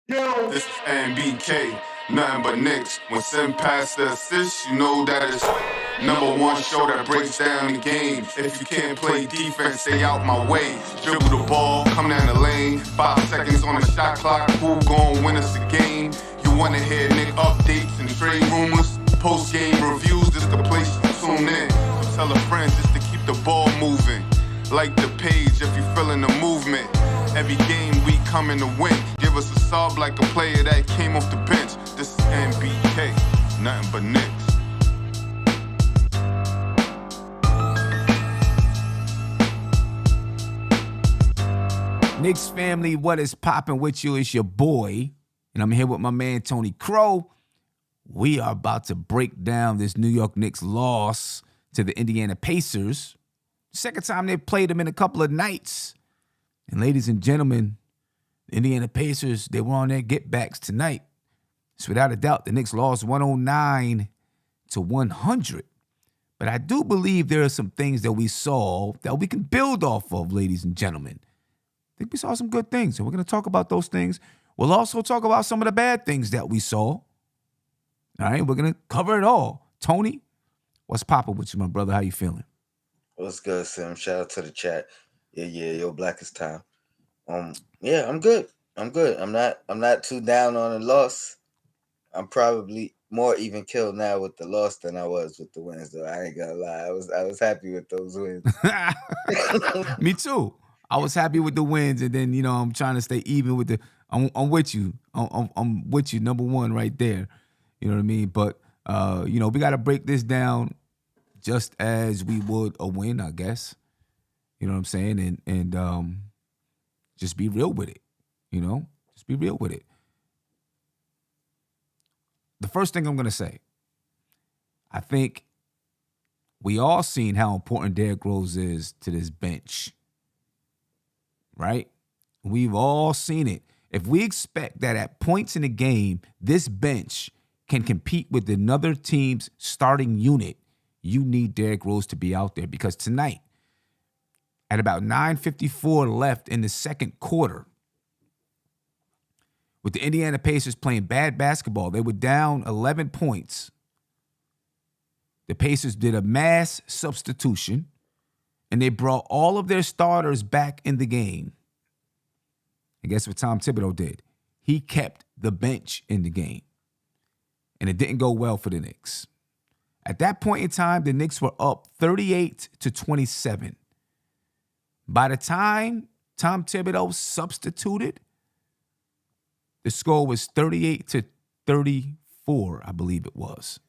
This is NBK, nothing but Knicks. When send past the assist, you know that it's number one show that breaks down the game. If you can't play defense, stay out my way. Dribble the ball, come down the lane. 5 seconds on the shot clock, who gon' win us the game? You wanna hear Nick updates and trade rumors? Post-game reviews, this the place to tune in. So tell a friend just to keep the ball moving. Like the page if you feeling the movement. Every game we coming to win. Give us a sub like a player that came off the bench. This is NBK, nothing but Knicks. Knicks family, what is popping with you? It's your boy, and I'm here with my man Tony Crow. We are about to break down this New York Knicks loss to the Indiana Pacers. Second time they played them in a couple of nights. And ladies and gentlemen, the Indiana Pacers, they were on their get-backs tonight. So without a doubt, the Knicks lost 109-100. But I do believe there are some things that we saw that we can build off of, ladies and gentlemen. I think we saw some good things, and we're going to talk about those things. We'll also talk about some of the bad things that we saw. All right, we're going to cover it all. Tony, what's popping with you, my brother? How you feeling? What's good, Sim? Shout out to the chat. Yeah, your blackest time. Yeah, I'm good. I'm not too down on the loss. I'm probably more even killed now with the loss than I was with the wins, though. I ain't gonna lie. I was happy with those wins. Me too. I was happy with the wins, and then I'm trying to stay even with the. I'm with you. I'm with you. Number one, right there. You know what I mean? But we got to break this down just as we would a win, I guess. You know what I'm saying? And just be real with it. Just be real with it. The first thing I'm gonna say, I think we all seen how important Derrick Rose is to this bench. Right? We've all seen it. If we expect that at points in the game, this bench can compete with another team's starting unit, you need Derrick Rose to be out there, because tonight, at about 9:54 left in the second quarter, with the Indiana Pacers playing bad basketball, they were down 11 points. The Pacers did a mass substitution, and they brought all of their starters back in the game. And guess what Tom Thibodeau did? He kept the bench in the game. And it didn't go well for the Knicks. At that point in time, the Knicks were up 38-27. By the time Tom Thibodeau substituted, the score was 38-34, I believe it was.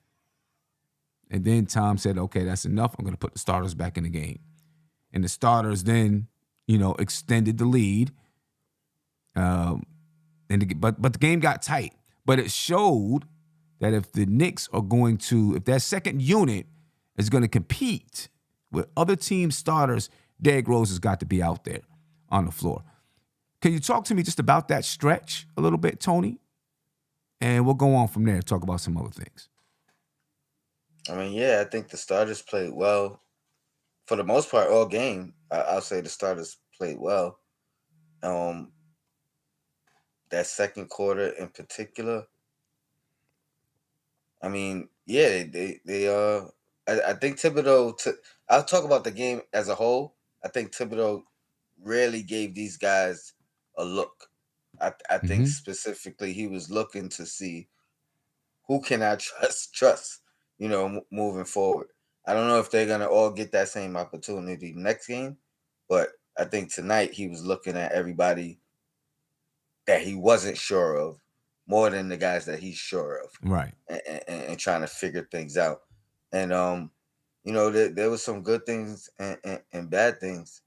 And then Tom said, okay, that's enough. I'm going to put the starters back in the game. And the starters then, extended the lead. But the game got tight. But it showed that if the Knicks are going to, if that second unit is going to compete with other team starters, Derrick Rose has got to be out there on the floor. Can you talk to me just about that stretch a little bit, Tony? And we'll go on from there and talk about some other things. I mean, yeah, I think the starters played well. For the most part, all game, I'll say the starters played well. That second quarter in particular, I mean, yeah, I think Thibodeau. I'll talk about the game as a whole. I think Thibodeau really gave these guys a look. I think specifically he was looking to see who can I trust, moving forward. I don't know if they're gonna all get that same opportunity next game, but I think tonight he was looking at everybody that he wasn't sure of more than the guys that he's sure of, Right? And trying to figure things out. And there was some good things and bad things.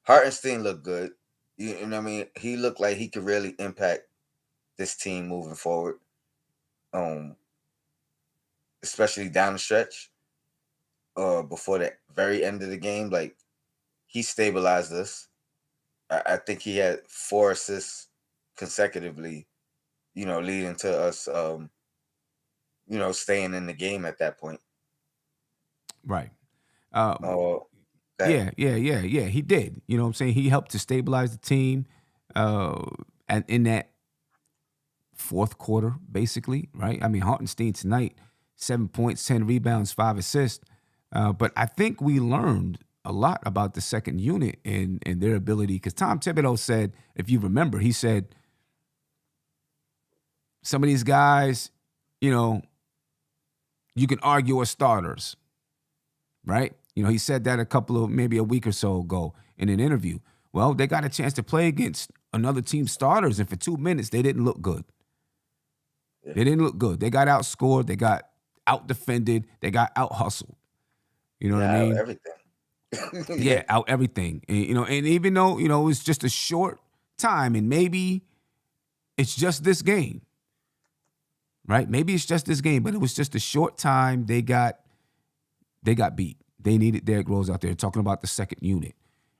Hartenstein looked good. You know what I mean? He looked like he could really impact this team moving forward. Especially down the stretch. Before the very end of the game, like he stabilized us. I think he had 4 assists consecutively, leading to us, staying in the game at that point. Right. That Yeah. He did. You know what I'm saying? He helped to stabilize the team, and in that fourth quarter, basically, right? I mean, Hartenstein tonight, 7 points, 10 rebounds, 5 assists. But I think we learned a lot about the second unit and their ability. Because Tom Thibodeau said, if you remember, he said some of these guys, you know, you can argue are starters, right? You know, he said that maybe a week or so ago in an interview. Well, they got a chance to play against another team's starters, and for 2 minutes, they didn't look good. yeah, They didn't look good. They got outscored. They got out defended. They got out hustled. You know what I yeah, mean? everything. Yeah, Yeah, out everything. And, and even though, it was just a short time and maybe it's just this game, right? Maybe it's just this game, but it was just a short time. They got beat. They needed Derrick Rose out there talking about the second unit.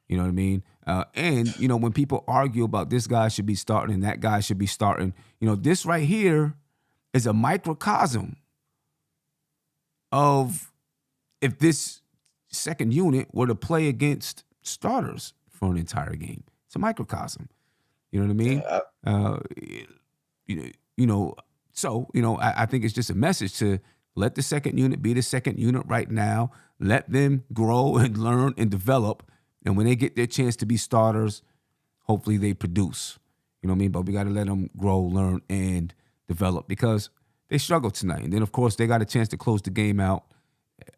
You know what I mean? And, when people argue about this guy should be starting and that guy should be starting, this right here is a microcosm of if this second unit were to play against starters for an entire game. It's a microcosm. You know what I mean? yeah. Uh, so, I think it's just a message to let the second unit be the second unit right now. Let them grow and learn and develop. And when they get their chance to be starters, hopefully they produce. You know what I mean? But we got to let them grow, learn, and develop because they struggled tonight. And then, of course, they got a chance to close the game out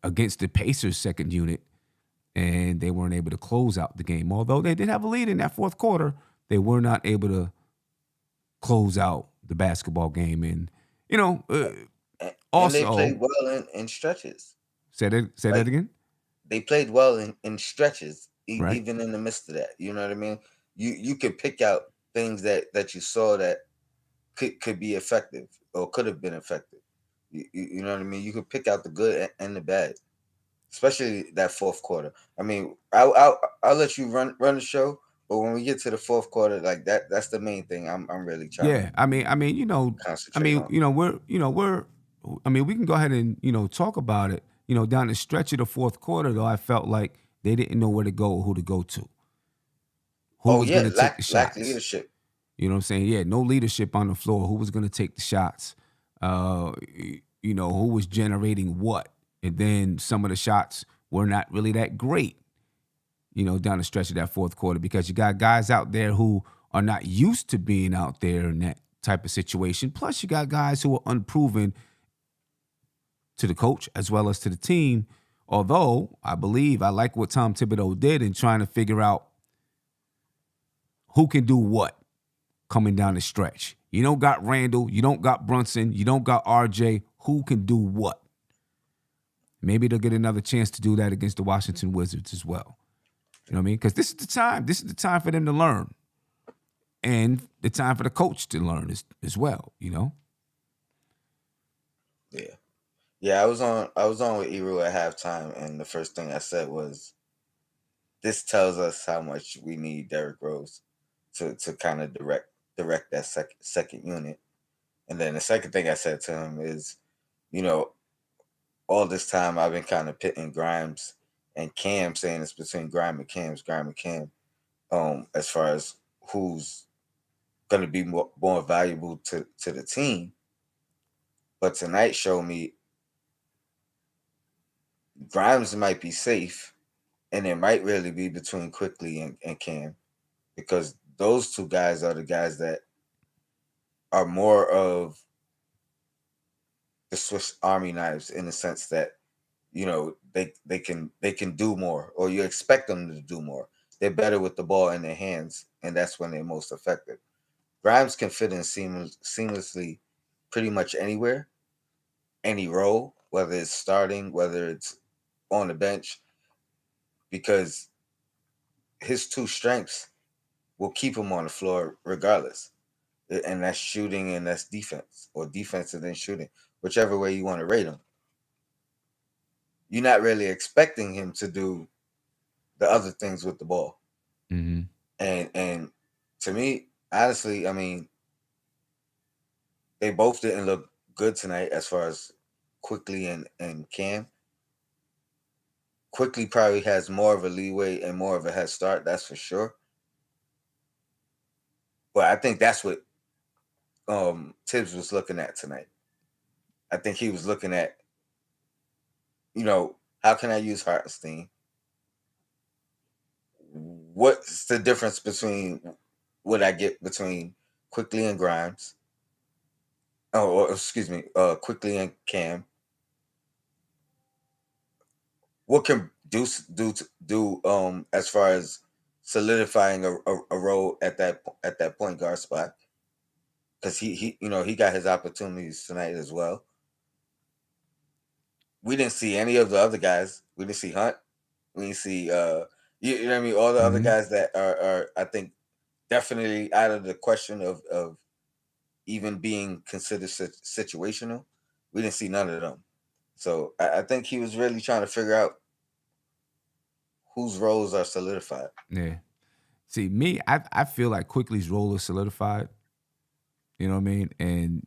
against the Pacers' second unit, and they weren't able to close out the game. Although they did have a lead in that fourth quarter, they were not able to close out the basketball game. And, And they also, played well in stretches. say that Like again? they played well in stretches, Right? even in the midst of that. You know what I mean? You could pick out things that you saw that could be effective or could have been effective. You know what I mean? You could pick out the good and the bad, especially that fourth quarter. I mean, I'll let you run the show, but when we get to the fourth quarter, like that's the main thing I'm really trying to Yeah. concentrate on. We can go ahead and, talk about it. Down the stretch of the fourth quarter, though, I felt like they didn't know where to go or who to go to. Who Oh was going yeah, to take the lack shots? leadership. You know what I'm saying? Yeah, no leadership on the floor. Who was going to take the shots? Who was generating what? And then some of the shots were not really that great, down the stretch of that fourth quarter because you got guys out there who are not used to being out there in that type of situation. Plus, you got guys who are unproven to the coach as well as to the team. Although I like what Tom Thibodeau did in trying to figure out who can do what coming down the stretch. You don't got Randle, you don't got Brunson, you don't got RJ. Who can do what? Maybe they'll get another chance to do that against the Washington Wizards as well. You know what I mean? Because this is the time. This is the time for them to learn. And the time for the coach to learn as well, Yeah. Yeah, I was on with Eru at halftime, and the first thing I said was, "This tells us how much we need Derrick Rose to kind of direct that second unit." And then the second thing I said to him is, you know, all this time I've been kind of pitting Grimes and Cam, saying it's between Grime and Cam, as far as who's going to be more valuable to the team. But tonight showed me Grimes might be safe, and it might really be between Quickley and Cam, because those two guys are the guys that are more of the Swiss Army knives, in the sense that they can do more, or you expect them to do more. They're better with the ball in their hands, and that's when they're most effective. Grimes can fit in seamlessly pretty much anywhere, any role, whether it's starting, whether it's on the bench, because his two strengths will keep him on the floor regardless. And that's shooting and that's defense, or defense and then shooting, whichever way you want to rate him. You're not really expecting him to do the other things with the ball. Mm-hmm. And to me, honestly, I mean, they both didn't look good tonight as far as Quickley and Cam. Quickley probably has more of a leeway and more of a head start. That's for sure. But I think that's what Tibbs was looking at tonight. I think he was looking at, how can I use Hartenstein? What's the difference between what I get between Quickley and Grimes? Or excuse me, Quickley and Cam. What can do as far as solidifying a role at that point guard spot? Because he got his opportunities tonight as well. We didn't see any of the other guys. We didn't see Hunt. We didn't see you know what I mean, all the other guys that are I think definitely out of the question of even being considered situational. We didn't see none of them. So I think he was really trying to figure out whose roles are solidified. Yeah. See, me, I feel like Quickley's role is solidified. You know what I mean? And,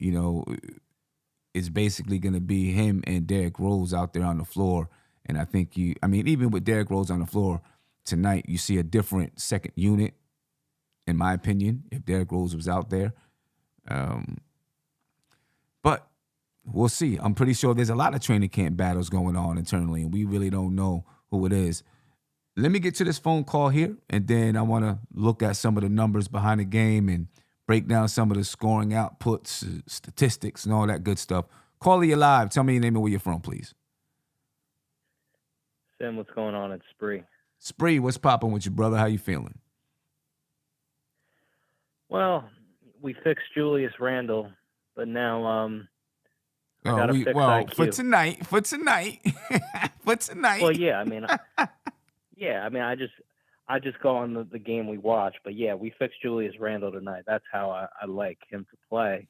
it's basically going to be him and Derrick Rose out there on the floor. And I think even with Derrick Rose on the floor tonight, you see a different second unit, in my opinion, if Derrick Rose was out there. But we'll see. I'm pretty sure there's a lot of training camp battles going on internally, and we really don't know who it is. Let me get to this phone call here, and then I want to look at some of the numbers behind the game and break down some of the scoring outputs, statistics, and all that good stuff. Caller, you live. Tell me your name and where you're from, please. Sam, what's going on? It's Spree. Spree, what's popping with you, brother? How you feeling? Well, we fixed Julius Randle, but now I gotta fix IQ. For tonight. For tonight. Well, yeah, I just go on the game we watch, but yeah, we fixed Julius Randle tonight. That's how I like him to play.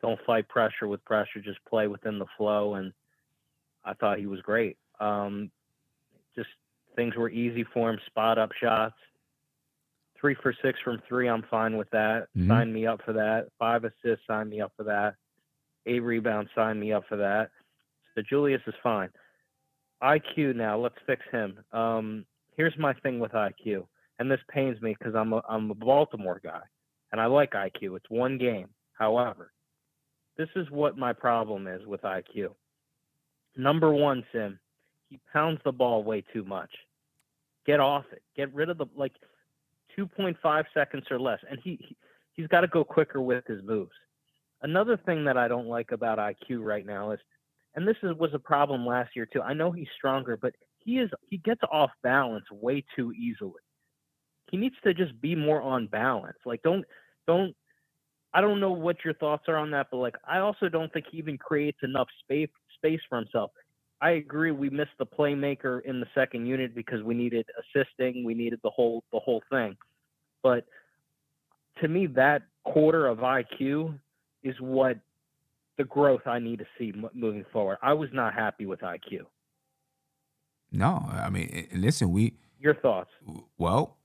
Don't fight pressure with pressure, just play within the flow, and I thought he was great. Just things were easy for him, spot up shots. 3 for 6 from 3, I'm fine with that. Sign me up for that. 5 assists, sign me up for that. 8 rebounds, sign me up for that. So Julius is fine. IQ now, let's fix him. Here's my thing with IQ, and this pains me because I'm a Baltimore guy, and I like IQ. It's one game. However, this is what my problem is with IQ. Number one, Sim, he pounds the ball way too much. Get off it. Get rid of 2.5 seconds or less, and he's got to go quicker with his moves. Another thing that I don't like about IQ right now is, and this was a problem last year too. I know he's stronger, but he gets off balance way too easily. He needs to just be more on balance. I don't know what your thoughts are on that, but I also don't think he even creates enough space for himself. I agree we missed the playmaker in the second unit because we needed assisting, we needed the whole thing. But to me, that quarter of IQ is what the growth I need to see moving forward. I was not happy with IQ. No, I mean, listen, your thoughts. Well,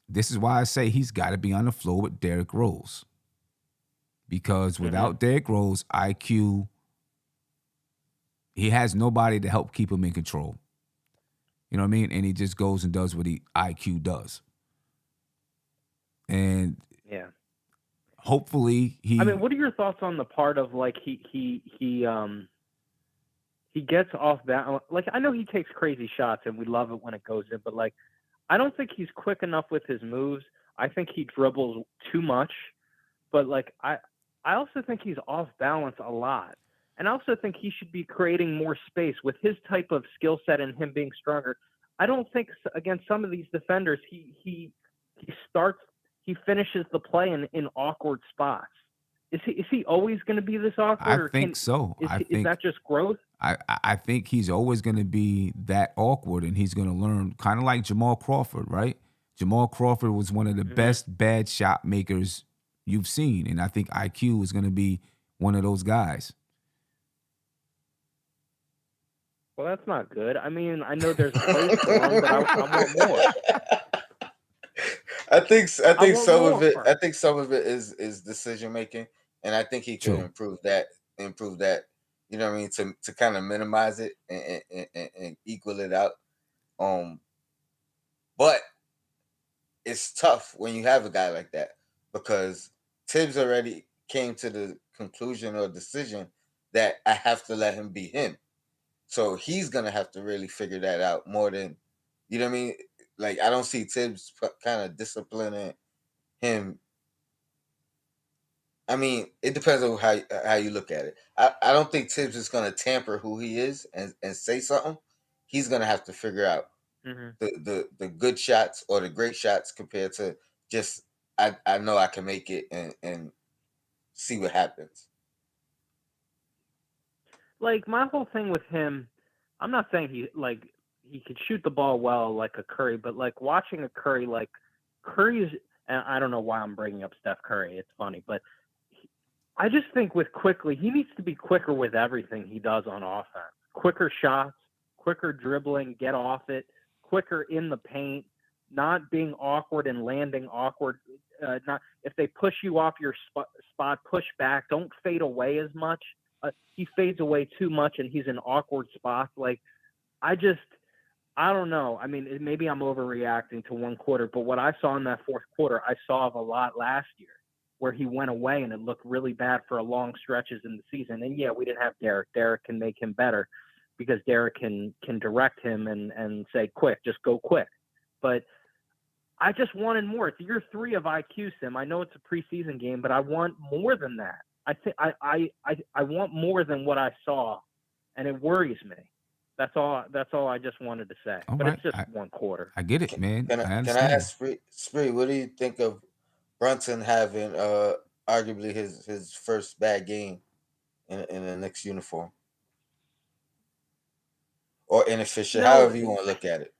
this is why I say he's got to be on the floor with Derrick Rose. Because without Derrick Rose, IQ, he has nobody to help keep him in control. You know what I mean? And he just goes and does what IQ does. And yeah, hopefully what are your thoughts on the part of he gets off balance? I know he takes crazy shots and we love it when it goes in, but I don't think he's quick enough with his moves. I think he dribbles too much, but I also think he's off balance a lot. And I also think he should be creating more space with his type of skill set and him being stronger. I don't think against some of these defenders, he finishes the play in awkward spots. Is he always going to be this awkward? I think so. Is that just growth? I think he's always going to be that awkward, and he's going to learn, kind of like Jamal Crawford, right? Jamal Crawford was one of the best bad shot makers you've seen, and I think IQ is going to be one of those guys. Well, that's not good. I mean, I know there's a place for him, but I want more. I think some of it. I think some of it is decision making, and I think he could improve that. You know what I mean? To kind of minimize it and equal it out. But it's tough when you have a guy like that because Tibbs already came to the conclusion or decision that I have to let him be him. So he's gonna have to really figure that out more than, you know what I mean? Like I don't see Tibbs kind of disciplining him. I mean, it depends on how you look at it. I don't think Tibbs is gonna tamper who he is and say something. He's gonna have to figure out the good shots or the great shots compared to just I know I can make it and see what happens. Like my whole thing with him, I'm not saying he could shoot the ball well like a Curry, but like watching a Curry, like Curry's, and I don't know why I'm bringing up Steph Curry. It's funny, but I just think with Quickley, he needs to be quicker with everything he does on offense. Quicker shots, quicker dribbling, get off it, quicker in the paint, not being awkward and landing awkward. Not if they push you off your spot, push back. Don't fade away as much. He fades away too much, and he's in awkward spots. Like I don't know. I mean, maybe I'm overreacting to one quarter, but what I saw in that fourth quarter, I saw of a lot last year, where he went away and it looked really bad for a long stretches in the season. And yeah, we didn't have Derek. Derek can make him better because Derek can direct him and say, quick, just go quick. But I just wanted more. It's year 3 of IQ Sim. I know it's a preseason game, but I want more than that. I think I want more than what I saw, and it worries me. That's all I just wanted to say. All but right. it's just one quarter. I get it, man. Can I I understand. ask Spree, what do you think of Brunson having arguably his first bad game in the Knicks uniform? Or inefficient, however you want to look at it.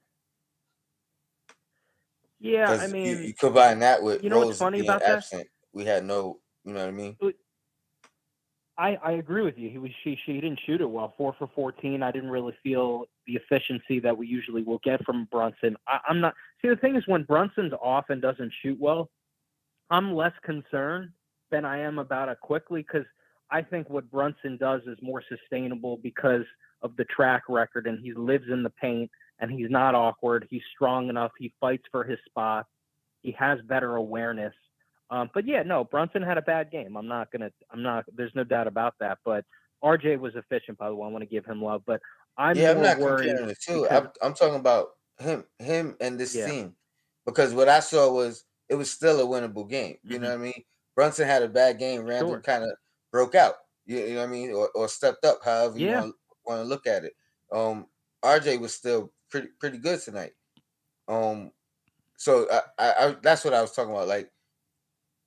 Yeah, I Because mean, you combine that with you know what's Rose funny being about that? absent, we had no, you know what I mean? I agree with you. She didn't shoot it well. 4 for 14. I didn't really feel the efficiency that we usually will get from Brunson. I'm not. See, the thing is, when Brunson's off and doesn't shoot well, I'm less concerned than I am about it Quickley, because I think what Brunson does is more sustainable because of the track record, and he lives in the paint, and he's not awkward. He's strong enough. He fights for his spot. He has better awareness. But yeah, no, Brunson had a bad game. There's no doubt about that. But RJ was efficient, by the way. I want to give him love. But I'm I'm more not worried comparing the two. because, I'm talking about him and this yeah, team. Because what I saw was it was still a winnable game. You know what I mean? Brunson had a bad game. Randall sure. kind of broke out. You know what I mean? Or stepped up, however you Yeah. want to look at it. RJ was still pretty good tonight. So I that's what I was talking about. Like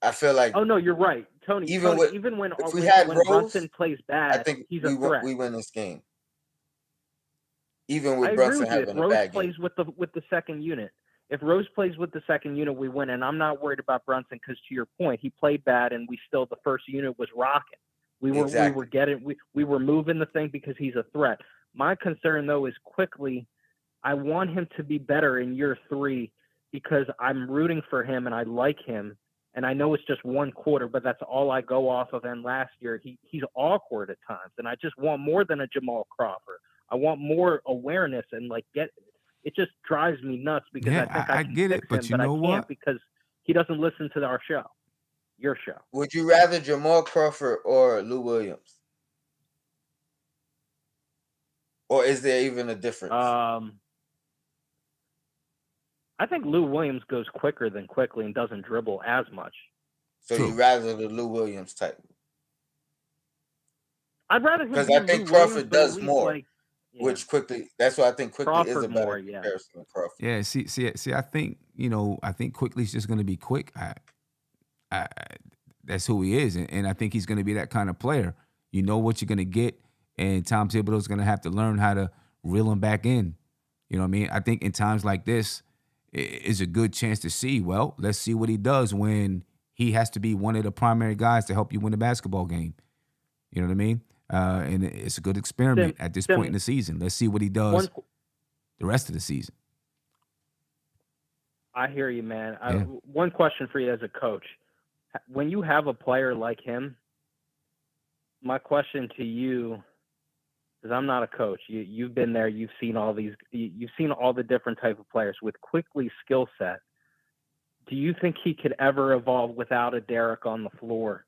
I feel like Oh, no, you're right. Tony, even with even if we had when Brunson Rose, plays I bad, think he's a threat. we win this game. Even I with agree Brunson with you. If having a Rose bad game. plays with the second unit, we win. And I'm not worried about Brunson because, to your point, he played bad, and the first unit was rocking. We were moving the thing because he's a threat. My concern though is Quickley. I want him to be better in year 3 because I'm rooting for him and I like him. And I know it's just one quarter, but that's all I go off of. And last year, he's awkward at times. And I just want more than a Jamal Crawford. I want more awareness and it just drives me nuts because I think I can get fix it, but him, you but I know can't what? because he doesn't listen to our show, your show. Would you rather Jamal Crawford or Lou Williams? Or is there even a difference? I think Lou Williams goes quicker than Quickley and doesn't dribble as much. So you rather the Lou Williams type? I'd rather him Because be I Lou think Williams, Crawford but at does least more, which Quickley. That's why I think Quickley is a Crawford better more, yeah. comparison to Crawford. Yeah, see. I think Quickly's just going to be quick. That's who he is, and I think he's going to be that kind of player. You know what you're going to get, and Tom Thibodeau's going to have to learn how to reel him back in. You know what I mean? I think in times like this is a good chance to see, well, let's see what he does when he has to be one of the primary guys to help you win a basketball game. You know what I mean? And it's a good experiment at this point in the season. Let's see what he does the rest of the season. I hear you, man. Yeah. One question for you as a coach. When you have a player like him, my question to you, because I'm not a coach. You've been there. You've seen all these. You've seen all the different type of players with Quickley's skill set. Do you think he could ever evolve without a Derek on the floor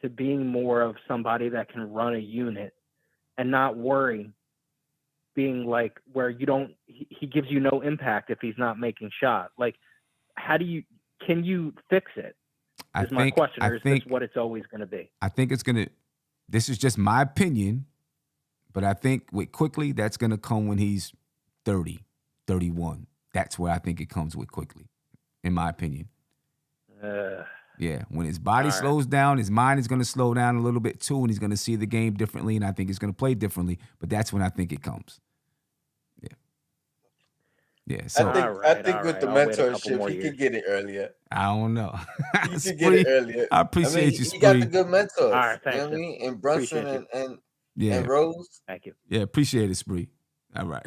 to being more of somebody that can run a unit and not worry, being like where you don't, he gives you no impact if he's not making shots? Like, can you fix it? Is my question, or is this what it's always going to be? I think it's going to, this is just my opinion, but I think with Quickley, that's going to come when he's 30, 31. That's where I think it comes with Quickley, in my opinion. Yeah, when his body slows down, his mind is going to slow down a little bit too, and he's going to see the game differently, and I think he's going to play differently. But that's when I think it comes. Yeah. So I think with the mentorship, he could get it earlier. I don't know. He could get it earlier. I appreciate you, Spree. He got the good mentors. All right, thanks. You know what I mean? And Brunson and Rose. Thank you. Yeah, appreciate it, Spree. All right.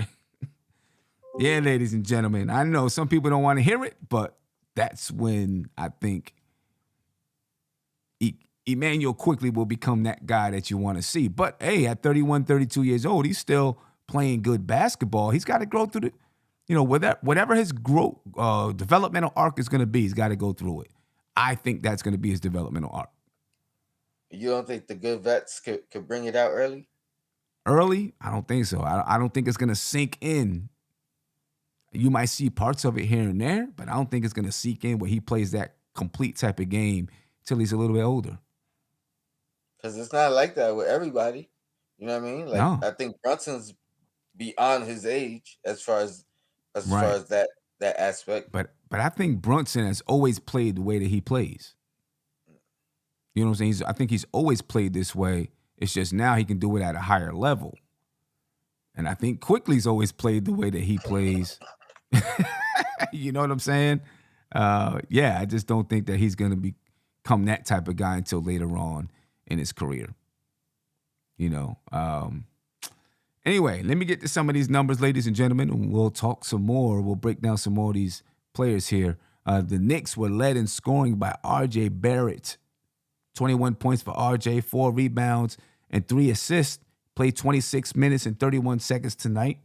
Yeah, ladies and gentlemen, I know some people don't want to hear it, but that's when I think Emmanuel Quickley will become that guy that you want to see. But, hey, at 31, 32 years old, he's still playing good basketball. He's got to grow through whatever his growth, developmental arc is going to be, he's got to go through it. I think that's going to be his developmental arc. You don't think the good vets could bring it out early? Early? I don't think so. I don't think it's going to sink in. You might see parts of it here and there, but I don't think it's going to sink in where he plays that complete type of game till he's a little bit older. Because it's not like that with everybody. You know what I mean? Like, no. I think Brunson's beyond his age as far as that aspect. But I think Brunson has always played the way that he plays. You know what I'm saying? I think he's always played this way. It's just now he can do it at a higher level. And I think Quickley's always played the way that he plays. You know what I'm saying? I just don't think that he's going to become that type of guy until later on in his career. You know. Anyway, let me get to some of these numbers, ladies and gentlemen, and we'll talk some more. We'll break down some more of these players here. The Knicks were led in scoring by R.J. Barrett. 21 points for R.J., 4 rebounds, and 3 assists. Played 26 minutes and 31 seconds tonight.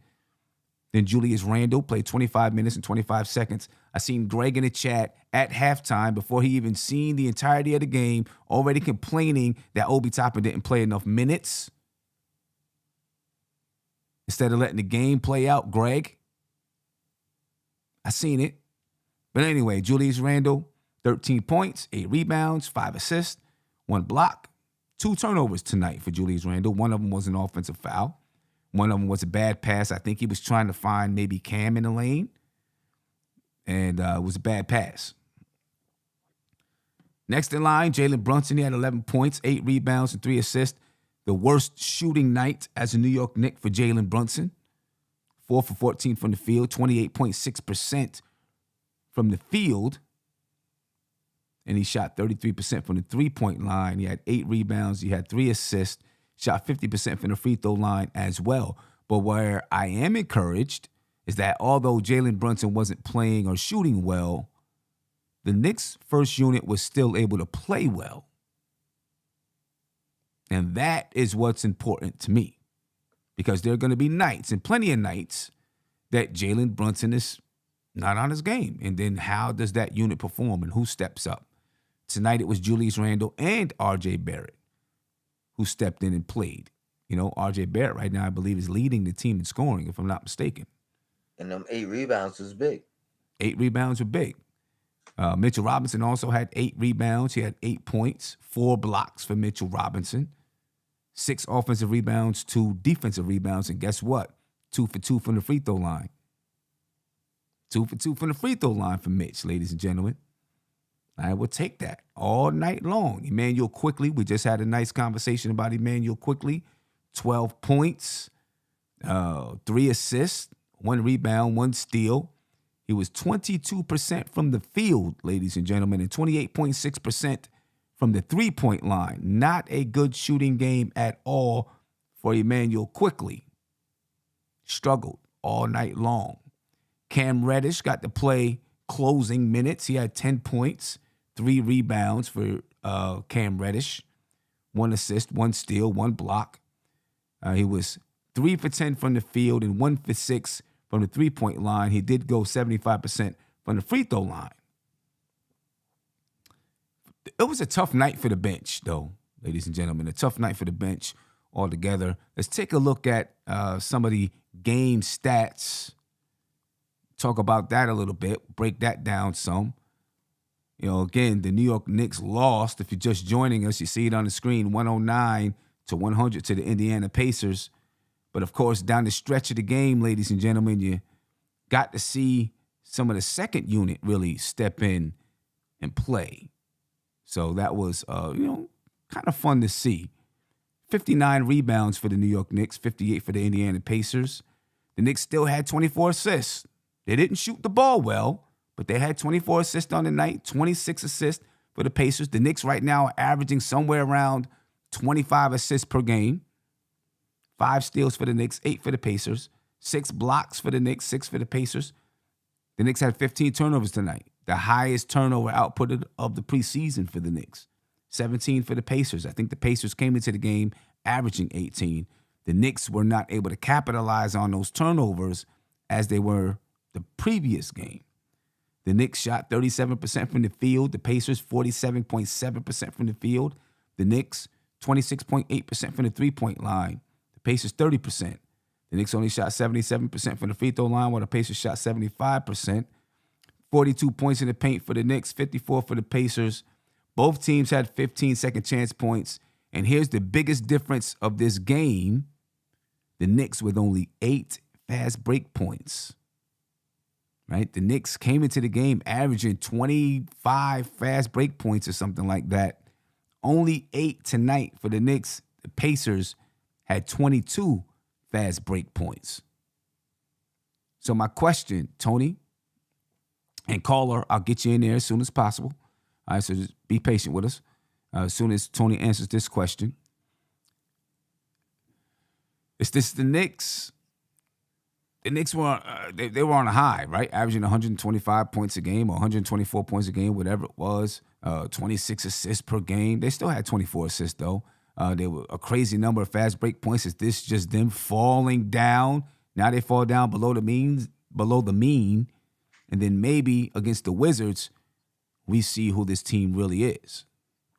Then Julius Randle played 25 minutes and 25 seconds. I seen Greg in the chat at halftime before he even seen the entirety of the game, already complaining that Obi Toppin didn't play enough minutes. Instead of letting the game play out, Greg. I seen it. But anyway, Julius Randle, 13 points, 8 rebounds, 5 assists, 1 block, 2 turnovers tonight for Julius Randle. One of them was an offensive foul. One of them was a bad pass. I think he was trying to find maybe Cam in the lane. And it was a bad pass. Next in line, Jalen Brunson. He had 11 points, 8 rebounds, and 3 assists. The worst shooting night as a New York Knick for Jalen Brunson. 4 for 14 from the field, 28.6% from the field. And he shot 33% from the three-point line. He had 8 rebounds. He had 3 assists. Shot 50% from the free throw line as well. But where I am encouraged is that although Jalen Brunson wasn't playing or shooting well, the Knicks' first unit was still able to play well. And that is what's important to me. Because there are going to be nights, and plenty of nights, that Jalen Brunson is not on his game. And then how does that unit perform and who steps up? Tonight it was Julius Randle and R.J. Barrett who stepped in and played. You know, R.J. Barrett right now, I believe, is leading the team in scoring, if I'm not mistaken. And them 8 rebounds was big. 8 rebounds were big. Mitchell Robinson also had 8 rebounds. He had 8 points, 4 blocks for Mitchell Robinson. 6 offensive rebounds, 2 defensive rebounds, and guess what? 2 for 2 from the free throw line. 2 for 2 from the free throw line for Mitch, ladies and gentlemen. I will take that all night long. Emmanuel Quickley, we just had a nice conversation about Emmanuel Quickley. 12 points, 3 assists, 1 rebound, 1 steal. He was 22% from the field, ladies and gentlemen, and 28.6% from the three-point line. Not a good shooting game at all for Emmanuel Quickley. Struggled all night long. Cam Reddish got to play closing minutes. He had 10 points, 3 rebounds for Cam Reddish, 1 assist, 1 steal, 1 block. He was 3 for 10 from the field and 1 for 6 from the three-point line. He did go 75% from the free throw line. It was a tough night for the bench, though, ladies and gentlemen. A tough night for the bench altogether. Let's take a look at some of the game stats. Talk about that a little bit. Break that down some. You know, again, the New York Knicks lost. If you're just joining us, you see it on the screen, 109-100 to the Indiana Pacers. But, of course, down the stretch of the game, ladies and gentlemen, you got to see some of the second unit really step in and play. So that was, kind of fun to see. 59 rebounds for the New York Knicks, 58 for the Indiana Pacers. The Knicks still had 24 assists. They didn't shoot the ball well, but they had 24 assists on the night, 26 assists for the Pacers. The Knicks right now are averaging somewhere around 25 assists per game. 5 steals for the Knicks, 8 for the Pacers. 6 blocks for the Knicks, 6 for the Pacers. The Knicks had 15 turnovers tonight, the highest turnover output of the preseason for the Knicks. 17 for the Pacers. I think the Pacers came into the game averaging 18. The Knicks were not able to capitalize on those turnovers as they were the previous game. The Knicks shot 37% from the field. The Pacers, 47.7% from the field. The Knicks, 26.8% from the three-point line. The Pacers, 30%. The Knicks only shot 77% from the free throw line, while the Pacers shot 75%. 42 points in the paint for the Knicks, 54 for the Pacers. Both teams had 15 second chance points. And here's the biggest difference of this game. The Knicks with only 8 fast break points. Right? The Knicks came into the game averaging 25 fast break points or something like that. Only 8 tonight for the Knicks. The Pacers had 22 fast break points. So my question, Tony, and caller, I'll get you in there as soon as possible. All right, so just be patient with us. As soon as Tony answers this question. Is this the Knicks? The Knicks were they were on a high, right? Averaging 125 points a game or 124 points a game, whatever it was. 26 assists per game. They still had 24 assists, though. They were a crazy number of fast break points. Is this just them falling down? Now they fall down below the mean. And then maybe against the Wizards, we see who this team really is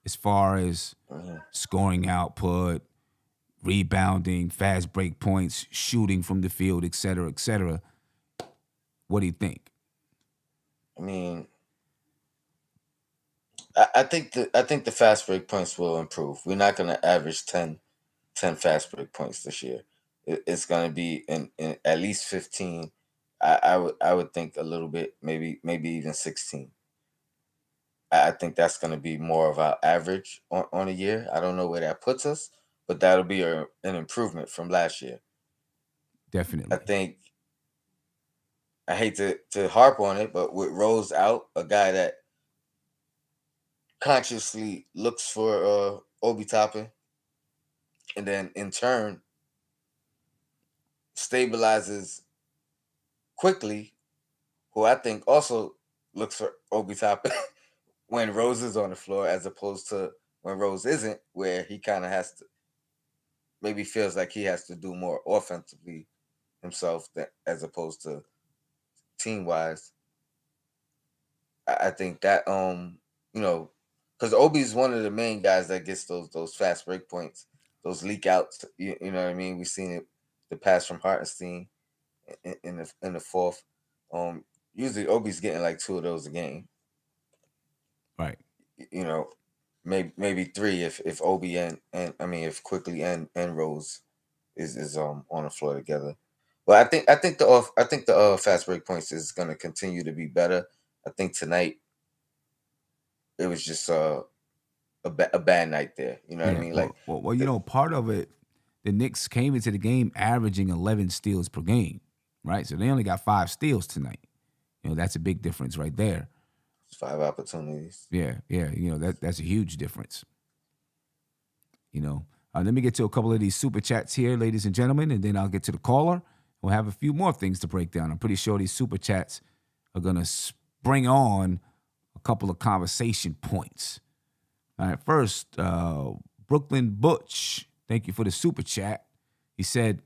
as far as scoring output, rebounding, fast break points, shooting from the field, et cetera, et cetera. What do you think? I mean, I think the fast break points will improve. We're not going to average 10 fast break points this year. It's going to be in at least 15. I would think a little bit, maybe even 16. I think that's going to be more of our average on a year. I don't know where that puts us, but that'll be an improvement from last year. Definitely. I think, I hate to harp on it, but with Rose out, a guy that consciously looks for Obi Toppin, and then in turn stabilizes Quickley, who I think also looks for Obi Toppin when Rose is on the floor, as opposed to when Rose isn't, where he kind of has to, maybe feels like he has to do more offensively himself as opposed to team-wise. I think that, because Obi's one of the main guys that gets those fast break points, those leak outs. You know what I mean? We've seen it, the pass from Hartenstein in the fourth. Usually Obi's getting like 2 of those a game. Right. Maybe 3 if Obi and if Quickley and Rose is on the floor together. But I think the fast break points is going to continue to be better. I think tonight it was just a bad night there. You know what I mean? Well, part of it, the Knicks came into the game averaging 11 steals per game, right? So they only got 5 steals tonight. That's a big difference right there. 5 opportunities. Yeah. That's a huge difference. Let me get to a couple of these super chats here, ladies and gentlemen, and then I'll get to the caller. We'll have a few more things to break down. I'm pretty sure these super chats are going to spring on a couple of conversation points. All right, first, Brooklyn Butch, thank you for the super chat. He said,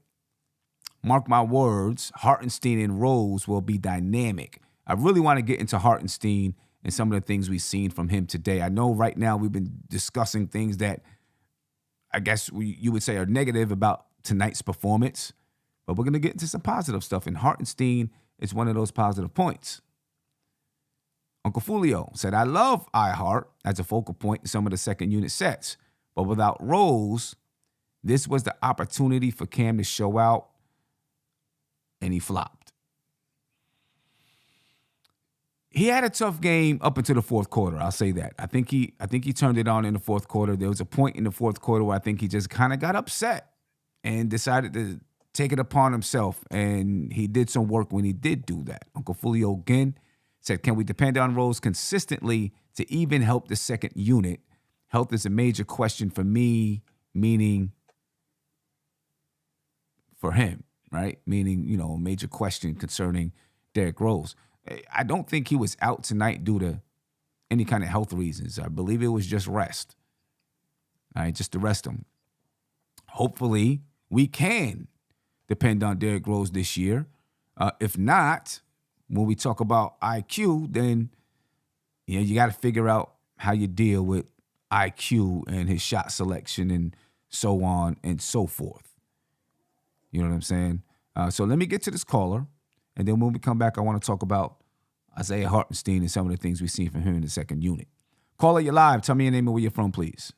mark my words, Hartenstein and Rose will be dynamic. I really want to get into Hartenstein and some of the things we've seen from him today. I know right now we've been discussing things that I guess you would say are negative about tonight's performance, but we're going to get into some positive stuff, and Hartenstein is one of those positive points. Uncle Fulio said, I love iHeart as a focal point in some of the second unit sets, but without Rose, this was the opportunity for Cam to show out, and he flopped. He had a tough game up until the fourth quarter. I'll say that. I think he turned it on in the fourth quarter. There was a point in the fourth quarter where I think he just kind of got upset and decided to take it upon himself, and he did some work when he did do that. Uncle Fulio again said, can we depend on Rose consistently to even help the second unit? Health is a major question for me, meaning for him, right? Meaning, a major question concerning Derrick Rose. I don't think he was out tonight due to any kind of health reasons. I believe it was just rest. All right, just to rest him. Hopefully, we can depend on Derrick Rose this year. If not, when we talk about IQ, then you got to figure out how you deal with IQ and his shot selection and so on and so forth. You know what I'm saying? So let me get to this caller. And then when we come back, I want to talk about Isaiah Hartenstein and some of the things we've seen from him in the second unit. Caller, you're live. Tell me your name and where you're from, please.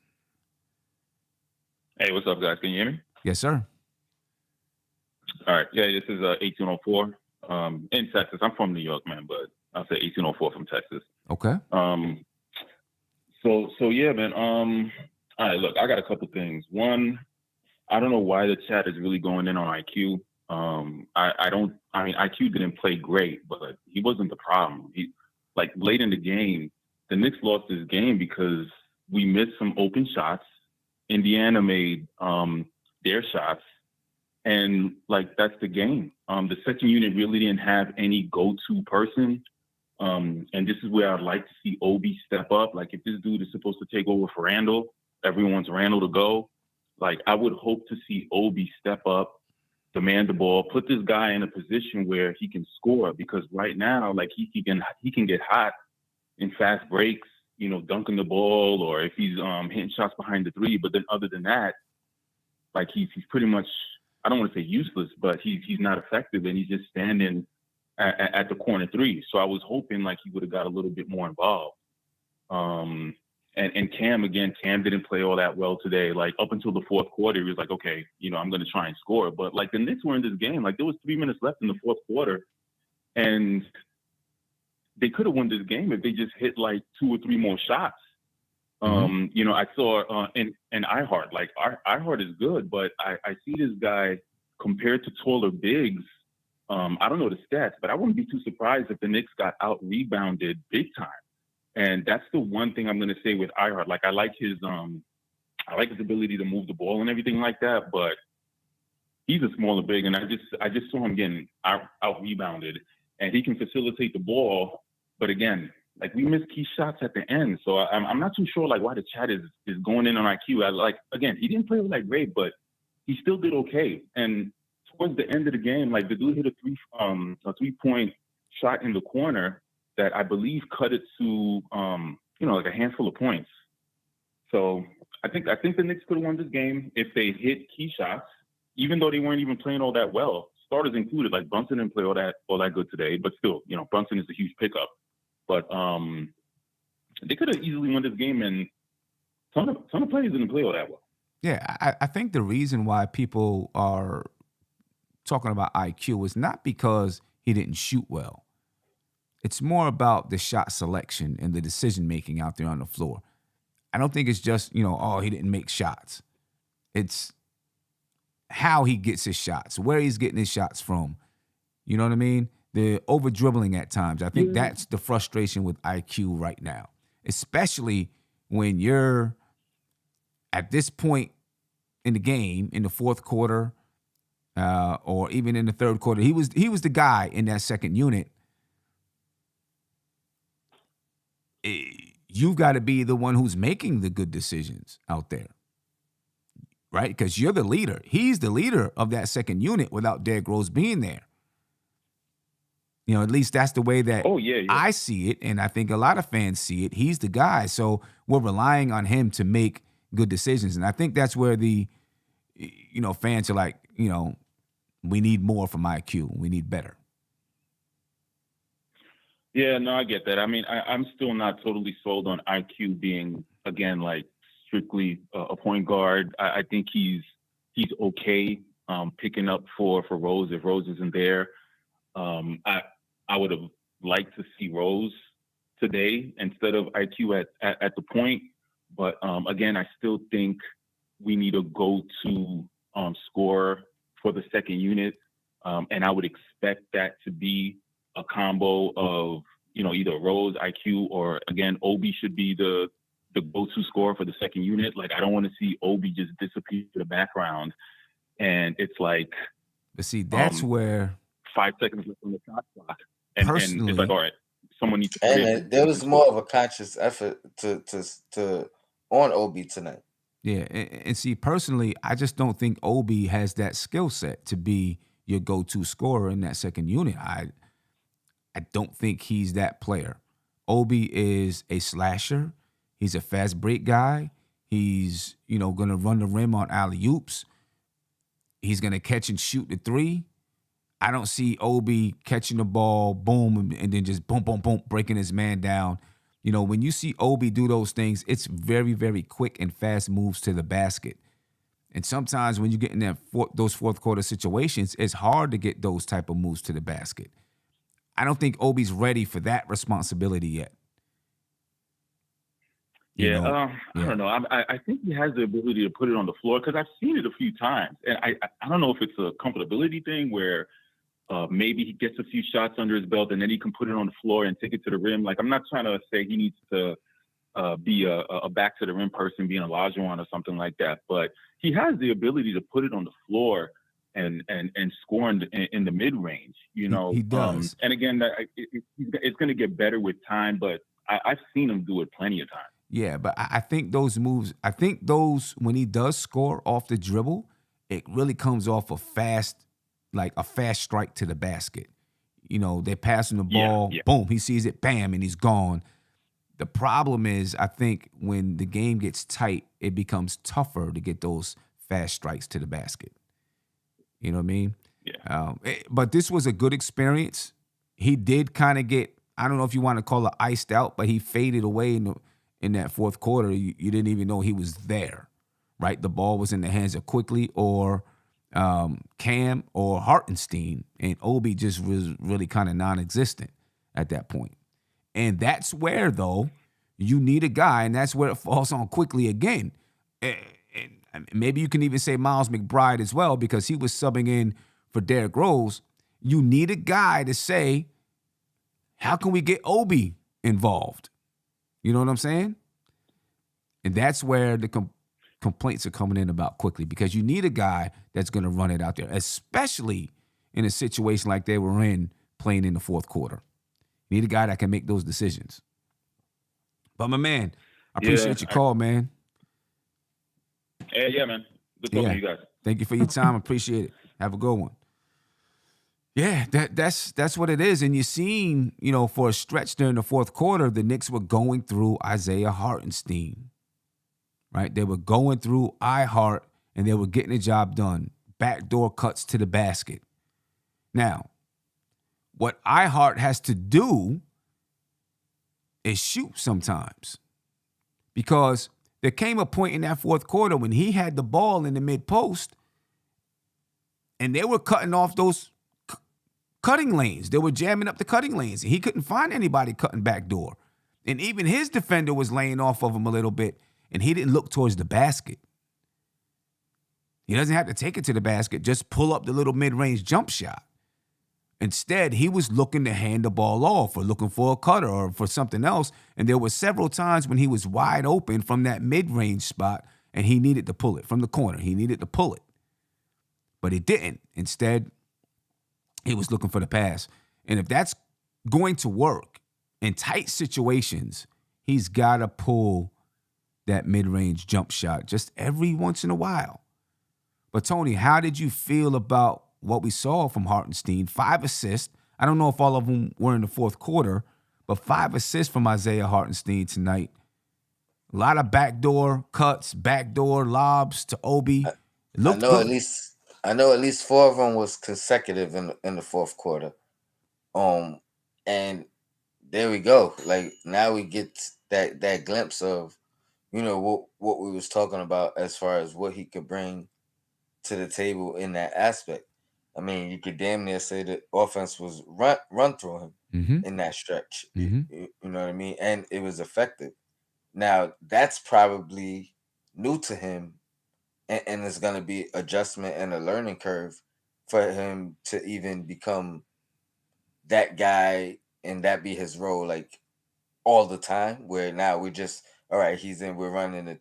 Hey, what's up, guys? Can you hear me? Yes, sir. All right. Yeah, this is 1804 in Texas. I'm from New York, man, but I'll say 1804 from Texas. Okay. So yeah, man. All right, look, I got a couple things. One, I don't know why the chat is really going in on IQ. IQ didn't play great, but he wasn't the problem. He, late in the game, the Knicks lost this game because we missed some open shots. Indiana made their shots, and that's the game. The second unit really didn't have any go-to person, and this is where I'd like to see Obi step up. If this dude is supposed to take over for Randle, everyone's Randle to go. I would hope to see Obi step up, demand the ball, put this guy in a position where he can score, because right now, he can get hot in fast breaks, dunking the ball, or if he's hitting shots behind the three. But then other than that, he's pretty much, I don't want to say useless, but he's not effective, and he's just standing at the corner three. So I was hoping he would have got a little bit more involved. And Cam didn't play all that well today. Up until the fourth quarter, he was okay, I'm going to try and score. But the Knicks were in this game. There was 3 minutes left in the fourth quarter, and they could have won this game if they just hit 2 or 3 more shots. I saw in iHeart, iHeart is good, but I see this guy compared to taller bigs. I don't know the stats, but I wouldn't be too surprised if the Knicks got out rebounded big time. And that's the one thing I'm going to say with iHeart. I like his ability to move the ball and everything like that, but he's a smaller big, and I just saw him getting out rebounded, and he can facilitate the ball. But again, we missed key shots at the end, so I'm not too sure why the chat is going in on IQ. Again, he didn't play all that great, but he still did okay. And towards the end of the game, the dude hit a 3-point shot in the corner that I believe cut it to, a handful of points. So I think the Knicks could have won this game if they hit key shots, even though they weren't even playing all that well. Starters included, Brunson didn't play all that good today, but still, Brunson is a huge pickup. But they could have easily won this game, and ton of players didn't play all that well. Yeah, I think the reason why people are talking about IQ is not because he didn't shoot well. It's more about the shot selection and the decision-making out there on the floor. I don't think it's just, he didn't make shots. It's how he gets his shots, where he's getting his shots from. You know what I mean? The over-dribbling at times. I think that's the frustration with IQ right now, especially when you're at this point in the game, in the fourth quarter, or even in the third quarter. He was the guy in that second unit. You've got to be the one who's making the good decisions out there. right? Because you're the leader. He's the leader of that second unit without Derrick Rose being there. At least that's the way that I see it, and I think a lot of fans see it. He's the guy, so we're relying on him to make good decisions. And I think that's where the, fans are like, we need more from IQ. We need better. Yeah, no, I get that. I mean, I'm still not totally sold on IQ being, again, like strictly a point guard. I think he's okay picking up for Rose if Rose isn't there. I would have liked to see Rose today instead of IQ at the point. But again, I still think we need a go-to scorer for the second unit. And I would expect that to be a combo of, either Rose, IQ, or again, Obi should be the go-to scorer for the second unit. Like, I don't want to see Obi just disappear to the background. And it's like, but see, that's where 5 seconds left on the shot clock. And it's like, all right, someone needs to. And there was more of a conscious effort to on Obi tonight. Yeah, and see, personally, I just don't think Obi has that skill set to be your go-to scorer in that second unit. I don't think he's that player. Obi is a slasher. He's a fast break guy. He's, going to run the rim on alley-oops. He's going to catch and shoot the three. I don't see Obi catching the ball, boom, and then just boom, boom, boom, breaking his man down. When you see Obi do those things, it's very, very quick and fast moves to the basket. And sometimes when you get in those fourth quarter situations, it's hard to get those type of moves to the basket. I don't think Obi's ready for that responsibility yet. I don't know. I think he has the ability to put it on the floor because I've seen it a few times. And I don't know if it's a comfortability thing where maybe he gets a few shots under his belt and then he can put it on the floor and take it to the rim. Like, I'm not trying to say he needs to be a back to the rim person, being a Olajuwon or something like that. But he has the ability to put it on the floor and score in the mid range. He does. And again, it's going to get better with time. But I've seen him do it plenty of times. Yeah, but I think those moves, when he does score off the dribble, it really comes off a fast strike to the basket. They pass him the ball, boom, he sees it, bam, and he's gone. The problem is, I think when the game gets tight, it becomes tougher to get those fast strikes to the basket. You know what I mean? Yeah. But this was a good experience. He did kind of get, I don't know if you want to call it iced out, but he faded away in that fourth quarter. You didn't even know he was there, right? The ball was in the hands of Quickley or Cam or Hartenstein, and Obi just was really kind of non-existent at that point. And that's where, though, you need a guy, and that's where it falls on Quickley again. And maybe you can even say Miles McBride as well, because he was subbing in for Derrick Rose. You need a guy to say, how can we get Obi involved? You know what I'm saying? And that's where the complaints are coming in about Quickley, because you need a guy that's going to run it out there, especially in a situation like they were in playing in the fourth quarter. You need a guy that can make those decisions. But my man, I appreciate your call, man. Yeah, man. Good talking to you guys. Thank you for your time. Appreciate it. Have a good one. Yeah, that's what it is. And you seen, for a stretch during the fourth quarter, the Knicks were going through Isaiah Hartenstein, right? They were going through iHeart, and they were getting the job done. Backdoor cuts to the basket. Now, what iHeart has to do is shoot sometimes, because there came a point in that fourth quarter when he had the ball in the mid-post, and they were cutting off those cutting lanes. They were jamming up the cutting lanes. He couldn't find anybody cutting backdoor. And even his defender was laying off of him a little bit, and he didn't look towards the basket. He doesn't have to take it to the basket. Just pull up the little mid-range jump shot. Instead, he was looking to hand the ball off or looking for a cutter or for something else. And there were several times when he was wide open from that mid-range spot, and he needed to pull it from the corner. He needed to pull it. But he didn't. Instead, he was looking for the pass. And if that's going to work in tight situations, he's got to pull that mid-range jump shot just every once in a while. But Tony, how did you feel about what we saw from Hartenstein? 5 assists. I don't know if all of them were in the fourth quarter, but 5 assists from Isaiah Hartenstein tonight. A lot of backdoor cuts, backdoor lobs to Obi. It I looked know good. at least 4 of them was consecutive in the fourth quarter. And there we go. Like now we get that glimpse of what we was talking about as far as what he could bring to the table in that aspect. I mean, you could damn near say the offense was run through him Mm-hmm. in that stretch. Mm-hmm. You know what I mean? And it was effective. Now that's probably new to him, and it's going to be adjustment and a learning curve for him to even become that guy and that be his role like all the time. Where now we just all right, we're running the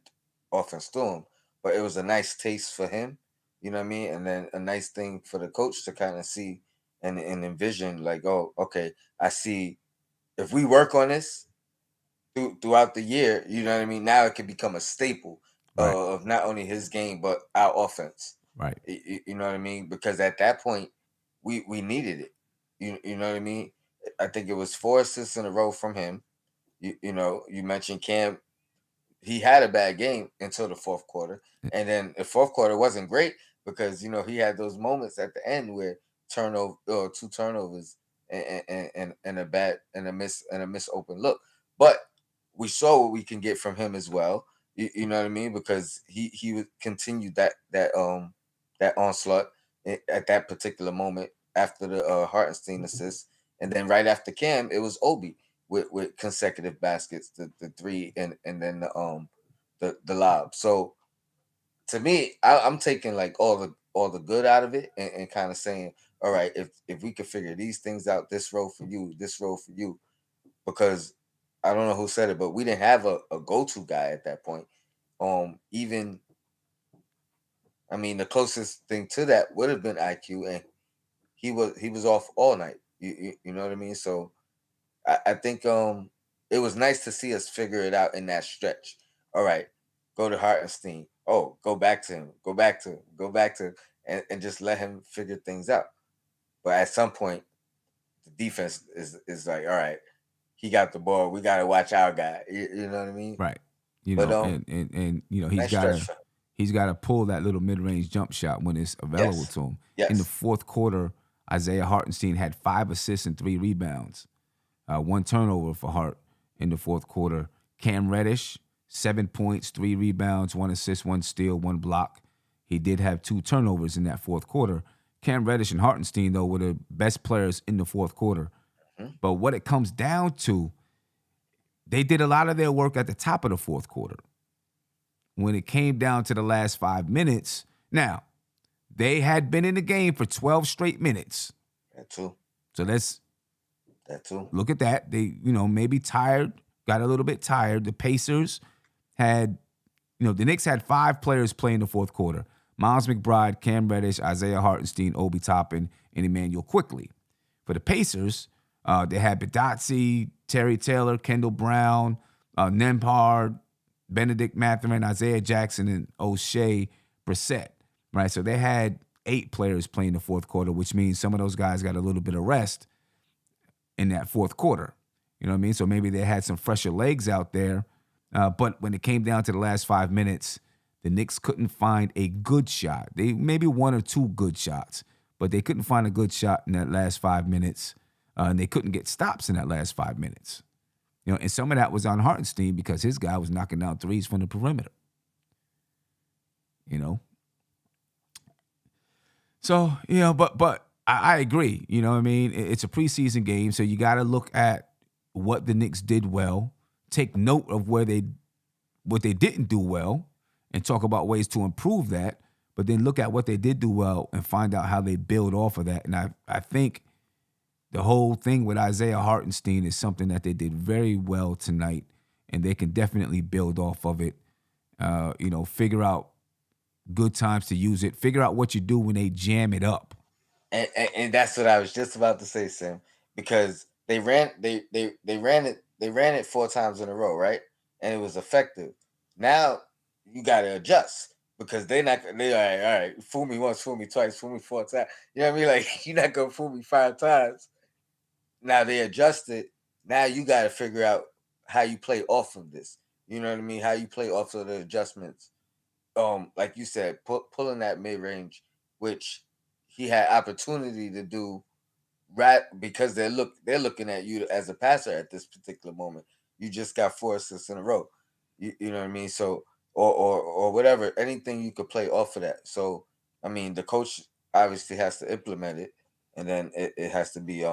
offense through him, but it was a nice taste for him. You know what I mean? And then a nice thing for the coach to kind of see and envision like, oh, okay, I see if we work on this throughout the year, you know what I mean? Now it can become a staple Right. of not only his game but our offense. Right. You know what I mean? Because at that point, we needed it. You know what I mean? I think it was 4 assists in a row from him. You mentioned Cam. He had a bad game until the fourth quarter, and then the fourth quarter wasn't great because he had those moments at the end where turnover or 2 turnovers and a miss open look. But we saw what we can get from him as well. You know what I mean? Because he would continue that onslaught at that particular moment after the Hartenstein assist, and then right after Cam, it was Obi with consecutive baskets, the 3 and then the lob. So to me, I'm taking like all the good out of it and kind of saying, all right, if we could figure these things out, this role for you, this role for you, because I don't know who said it, but we didn't have a go-to guy at that point. Even I mean, the closest thing to that would have been IQ, and he was off all night. You know what I mean? So I think it was nice to see us figure it out in that stretch. All right, go to Hartenstein. Oh, go back to him. Go back to, and just let him figure things out. But at some point, the defense is like, all right, he got the ball. We got to watch our guy. You know what I mean? Right. But And nice stretch. he's got to pull that little mid-range jump shot when it's available Yes, to him. In the yes. fourth quarter, Isaiah Hartenstein had 5 assists and 3 rebounds. 1 turnover for Hart in the fourth quarter. Cam Reddish, 7 points, 3 rebounds, 1 assist, 1 steal, 1 block. He did have 2 turnovers in that fourth quarter. Cam Reddish and Hartenstein, though, were the best players in the fourth quarter. Mhm. But what it comes down to, they did a lot of their work at the top of the fourth quarter. When it came down to the last 5 minutes, now, they had been in the game for 12 straight minutes. That too. So let's That too. look at that. They, maybe tired, got a little bit tired. The Pacers had, the Knicks had 5 players play in the fourth quarter. Miles McBride, Cam Reddish, Isaiah Hartenstein, Obi Toppin, and Emmanuel Quickley. For the Pacers, they had Badotsi, Terry Taylor, Kendall Brown, Nembhard, Benedict Mathurin, Isaiah Jackson, and O'Shea Brissett. Right? So they had 8 players playing the fourth quarter, which means some of those guys got a little bit of rest in that fourth quarter. You know what I mean? So maybe they had some fresher legs out there. But when it came down to the last 5 minutes, the Knicks couldn't find a good shot. They maybe 1 or 2 good shots, but they couldn't find a good shot in that last 5 minutes. And they couldn't get stops in that last 5 minutes. And some of that was on Hartenstein because his guy was knocking down threes from the perimeter. So, but I agree. You know what I mean? It's a preseason game, so you got to look at what the Knicks did well, take note of what they didn't do well, and talk about ways to improve that, but then look at what they did do well and find out how they build off of that. And I think the whole thing with Isaiah Hartenstein is something that they did very well tonight, and they can definitely build off of it. Figure out good times to use it. Figure out what you do when they jam it up. And that's what I was just about to say, Sam, because they ran it 4 times in a row, right? And it was effective. Now you got to adjust because they all right, fool me once, fool me twice, fool me 4 times. You know what I mean? Like, you're not gonna fool me 5 times. Now they adjusted. Now you got to figure out how you play off of this. You know what I mean? How you play off of the adjustments. Like you said, pulling that mid range, which he had opportunity to do, right? Because they're looking at you as a passer at this particular moment. You just got 4 assists in a row. You know what I mean? So or whatever, anything you could play off of that. So I mean, the coach obviously has to implement it, and then it has to be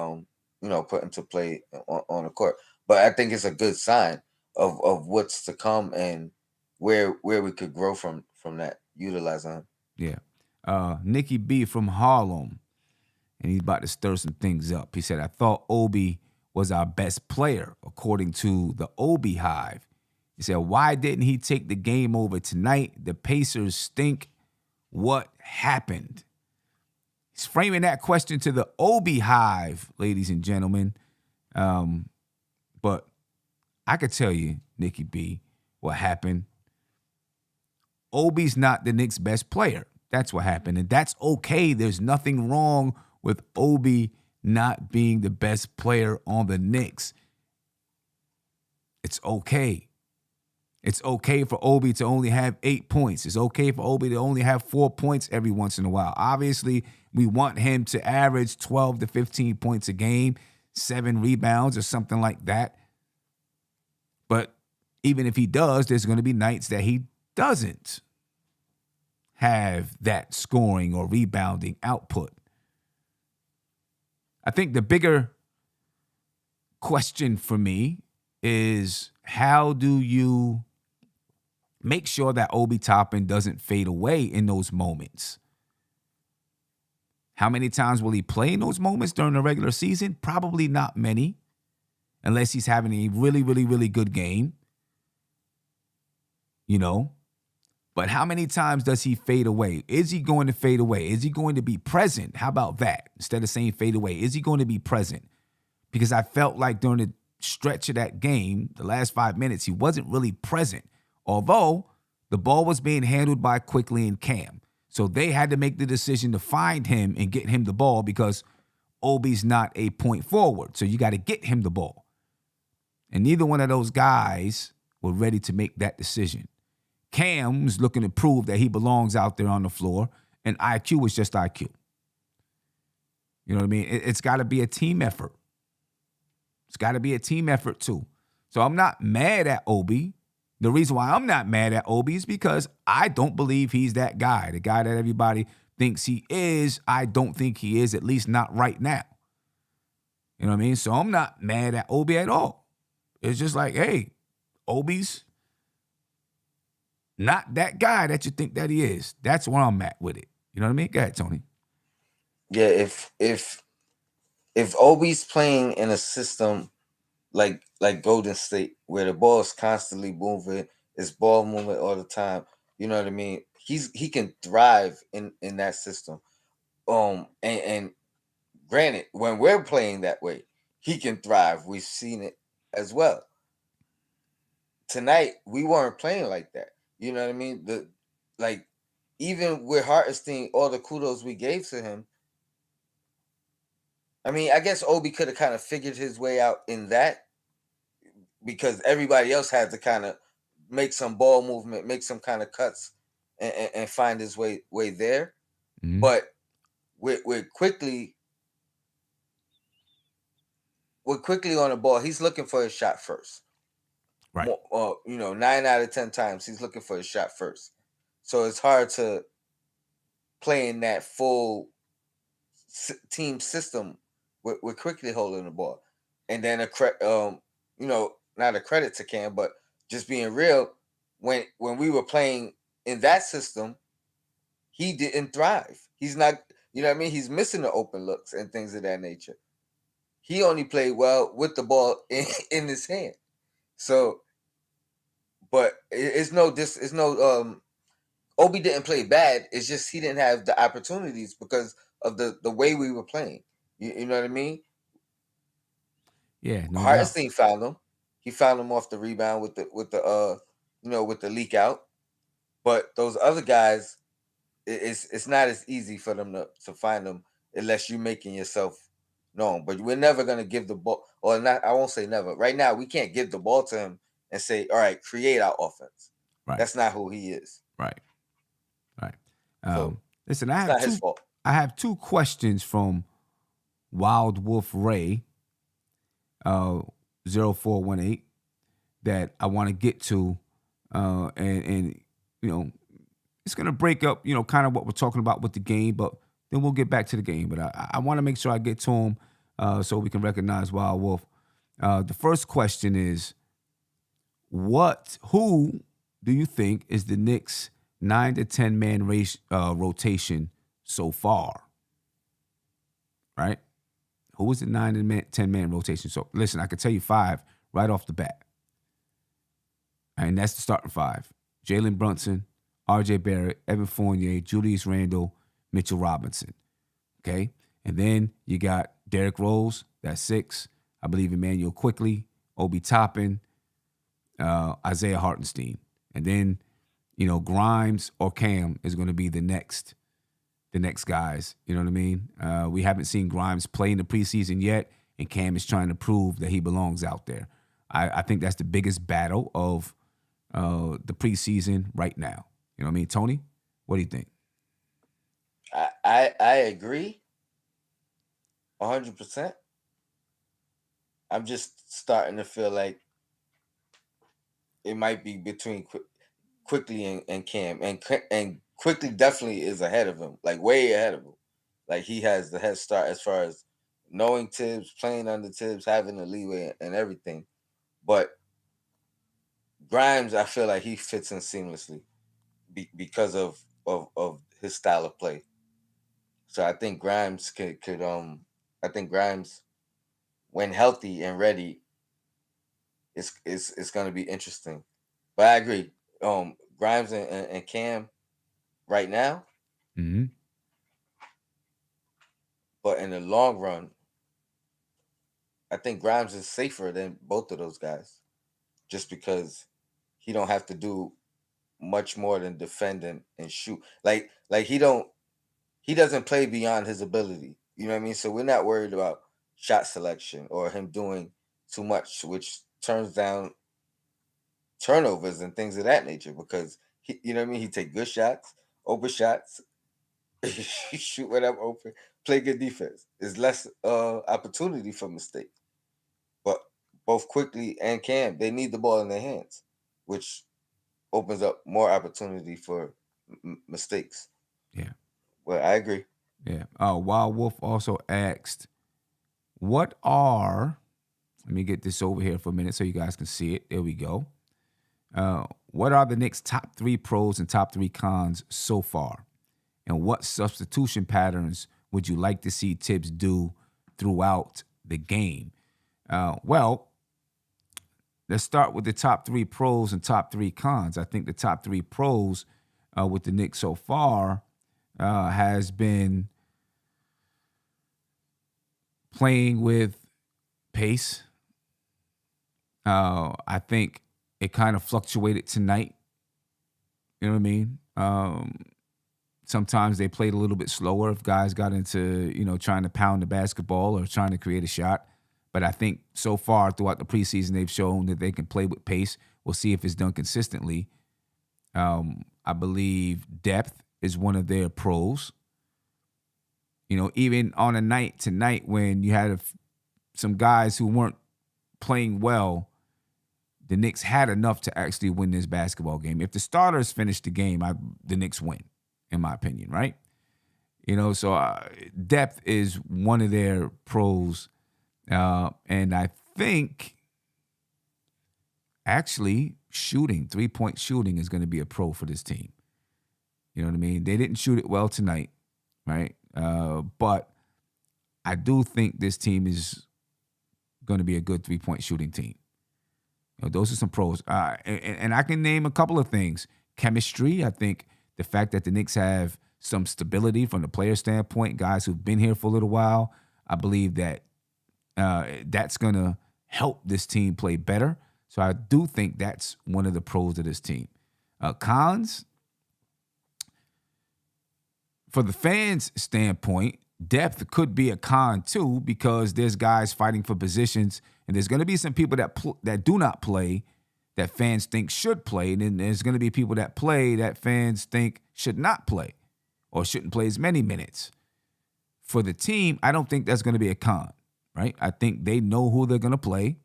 put into play on the court. But I think it's a good sign of what's to come and where we could grow from that, utilizing him. Yeah. Nikki B from Harlem, and he's about to stir some things up. He said, I thought Obi was our best player, according to the Obi Hive. He said, why didn't he take the game over tonight? The Pacers stink. What happened? He's framing that question to the Obi Hive, ladies and gentlemen. But I could tell you, Nikki B, what happened. Obi's not the Knicks' best player. That's what happened. And that's okay. There's nothing wrong with Obi not being the best player on the Knicks. It's okay. It's okay for Obi to only have 8 points. It's okay for Obi to only have 4 points every once in a while. Obviously, we want him to average 12 to 15 points a game, 7 rebounds or something like that. But even if he does, there's going to be nights that he doesn't have that scoring or rebounding output. I think the bigger question for me is, how do you make sure that Obi Toppin doesn't fade away in those moments? How many times will he play in those moments during the regular season? Probably not many, unless he's having a really, really, really good game. You know? But how many times does he fade away? Is he going to fade away? Is he going to be present? How about that? Instead of saying fade away, is he going to be present? Because I felt like during the stretch of that game, the last 5 minutes, he wasn't really present. Although the ball was being handled by Quickley and Cam. So they had to make the decision to find him and get him the ball because Obi's not a point forward. So you got to get him the ball. And neither one of those guys were ready to make that decision. Cam was looking to prove that he belongs out there on the floor, and IQ was just IQ. You know what I mean? It's got to be a team effort. It's got to be a team effort too. So I'm not mad at Obi. The reason why I'm not mad at Obi is because I don't believe he's that guy. The guy that everybody thinks he is, I don't think he is, at least not right now. You know what I mean? So I'm not mad at Obi at all. It's just like, hey, Obi's not that guy that you think that he is. That's where I'm at with it. You know what I mean? Go ahead, Tony. Yeah, if Obi's playing in a system like Golden State, where the ball is constantly moving, it's ball movement all the time. You know what I mean? He can thrive in that system. And granted, when we're playing that way, he can thrive. We've seen it as well. Tonight we weren't playing like that. You know what I mean? Even with Hartenstein, all the kudos we gave to him. I mean, I guess Obi could have kind of figured his way out in that, because everybody else had to kind of make some ball movement, make some kind of cuts, and find his way there. Mm-hmm. But with Quickley on the ball, he's looking for his shot first. Right. 9 out of 10 times he's looking for his shot first. So it's hard to play in that full team system with Quickley holding the ball. And then not a credit to Cam, but just being real, when we were playing in that system, he didn't thrive. He's not, you know what I mean? He's missing the open looks and things of that nature. He only played well with the ball in his hand. So, but it's no Obi didn't play bad. It's just he didn't have the opportunities because of the way we were playing. You know what I mean? Yeah, no Hartenstein found him. He found him off the rebound with the leak out. But those other guys, it's not as easy for them to find them unless you're making yourself known. But we're never gonna give the ball, or not. I won't say never. Right now, we can't give the ball to him and say, "All right, create our offense." Right. That's not who he is. Right. Right. So Listen, it's not his fault. I have two questions from Wild Wolf Ray, 0418, that I want to get to, and you know, it's gonna break up, kind of what we're talking about with the game, but then we'll get back to the game. But I want to make sure I get to him, so we can recognize Wild Wolf. The first question is, who do you think is the Knicks' 9 to 10 man rotation so far? Right? Who is the 9 to 10 man rotation? So listen, I can tell you 5 right off the bat. And that's the starting 5. Jalen Brunson, RJ Barrett, Evan Fournier, Julius Randle, Mitchell Robinson. Okay? And then you got Derrick Rose, that's 6. I believe Emmanuel Quickley, Obi Toppin, Isaiah Hartenstein. And then, Grimes or Cam is going to be the next guys. You know what I mean? We haven't seen Grimes play in the preseason yet, and Cam is trying to prove that he belongs out there. I think that's the biggest battle of the preseason right now. You know what I mean? Tony, what do you think? I agree 100%. I'm just starting to feel like it might be between Quickley and Cam, and Quickley definitely is ahead of him, like way ahead of him. Like he has the head start as far as knowing Tibbs, playing under Tibbs, having the leeway and everything. But Grimes, I feel like he fits in seamlessly because of his style of play. So I think Grimes I think Grimes, when healthy and ready, it's going to be interesting. But I agree. Grimes and Cam right now. Mm-hmm. But in the long run, I think Grimes is safer than both of those guys, just because he don't have to do much more than defend and shoot. Like he doesn't play beyond his ability. You know what I mean? So we're not worried about shot selection or him doing too much, which turns down turnovers and things of that nature, because you know what I mean? He take good shots, open shots, shoot whatever open, play good defense. There's less opportunity for mistakes. But both Quickley and Cam, they need the ball in their hands, which opens up more opportunity for mistakes. Yeah. Well, I agree. Yeah. Wild Wolf also asked, let me get this over here for a minute so you guys can see it. There we go. What are the Knicks' top 3 pros and top 3 cons so far? And what substitution patterns would you like to see Tibbs do throughout the game? Well, let's start with the top 3 pros and top 3 cons. I think the top 3 pros with the Knicks so far has been playing with pace. I think it kind of fluctuated tonight. You know what I mean? Sometimes they played a little bit slower if guys got into, trying to pound the basketball or trying to create a shot. But I think so far throughout the preseason, they've shown that they can play with pace. We'll see if it's done consistently. I believe depth is one of their pros. Even on a night tonight when you had some guys who weren't playing well, the Knicks had enough to actually win this basketball game. If the starters finish the game, the Knicks win, in my opinion, right? So depth is one of their pros. And I think actually shooting, 3-point shooting is going to be a pro for this team. You know what I mean? They didn't shoot it well tonight, right? But I do think this team is going to be a good 3-point shooting team. Those are some pros. And I can name a couple of things. Chemistry, I think the fact that the Knicks have some stability from the player standpoint, guys who've been here for a little while, I believe that that's going to help this team play better. So I do think that's one of the pros of this team. Cons, for the fans' standpoint, depth could be a con too, because there's guys fighting for positions, and there's going to be some people that do not play that fans think should play, and then there's going to be people that play that fans think should not play or shouldn't play as many minutes. For the team, I don't think that's going to be a con, right? I think they know who they're going to play.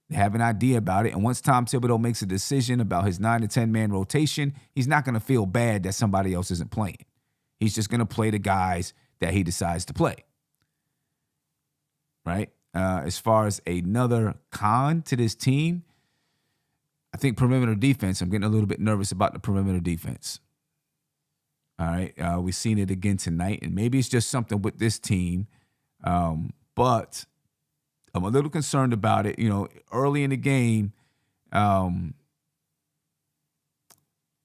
They have an idea about it, and once Tom Thibodeau makes a decision about his 9 to 10-man rotation, he's not going to feel bad that somebody else isn't playing. He's just going to play the guys that he decides to play, right? As far as another con to this team, I think perimeter defense. I'm getting a little bit nervous about the perimeter defense. All right, we've seen it again tonight, and maybe it's just something with this team, but I'm a little concerned about it. You know, early in the game, it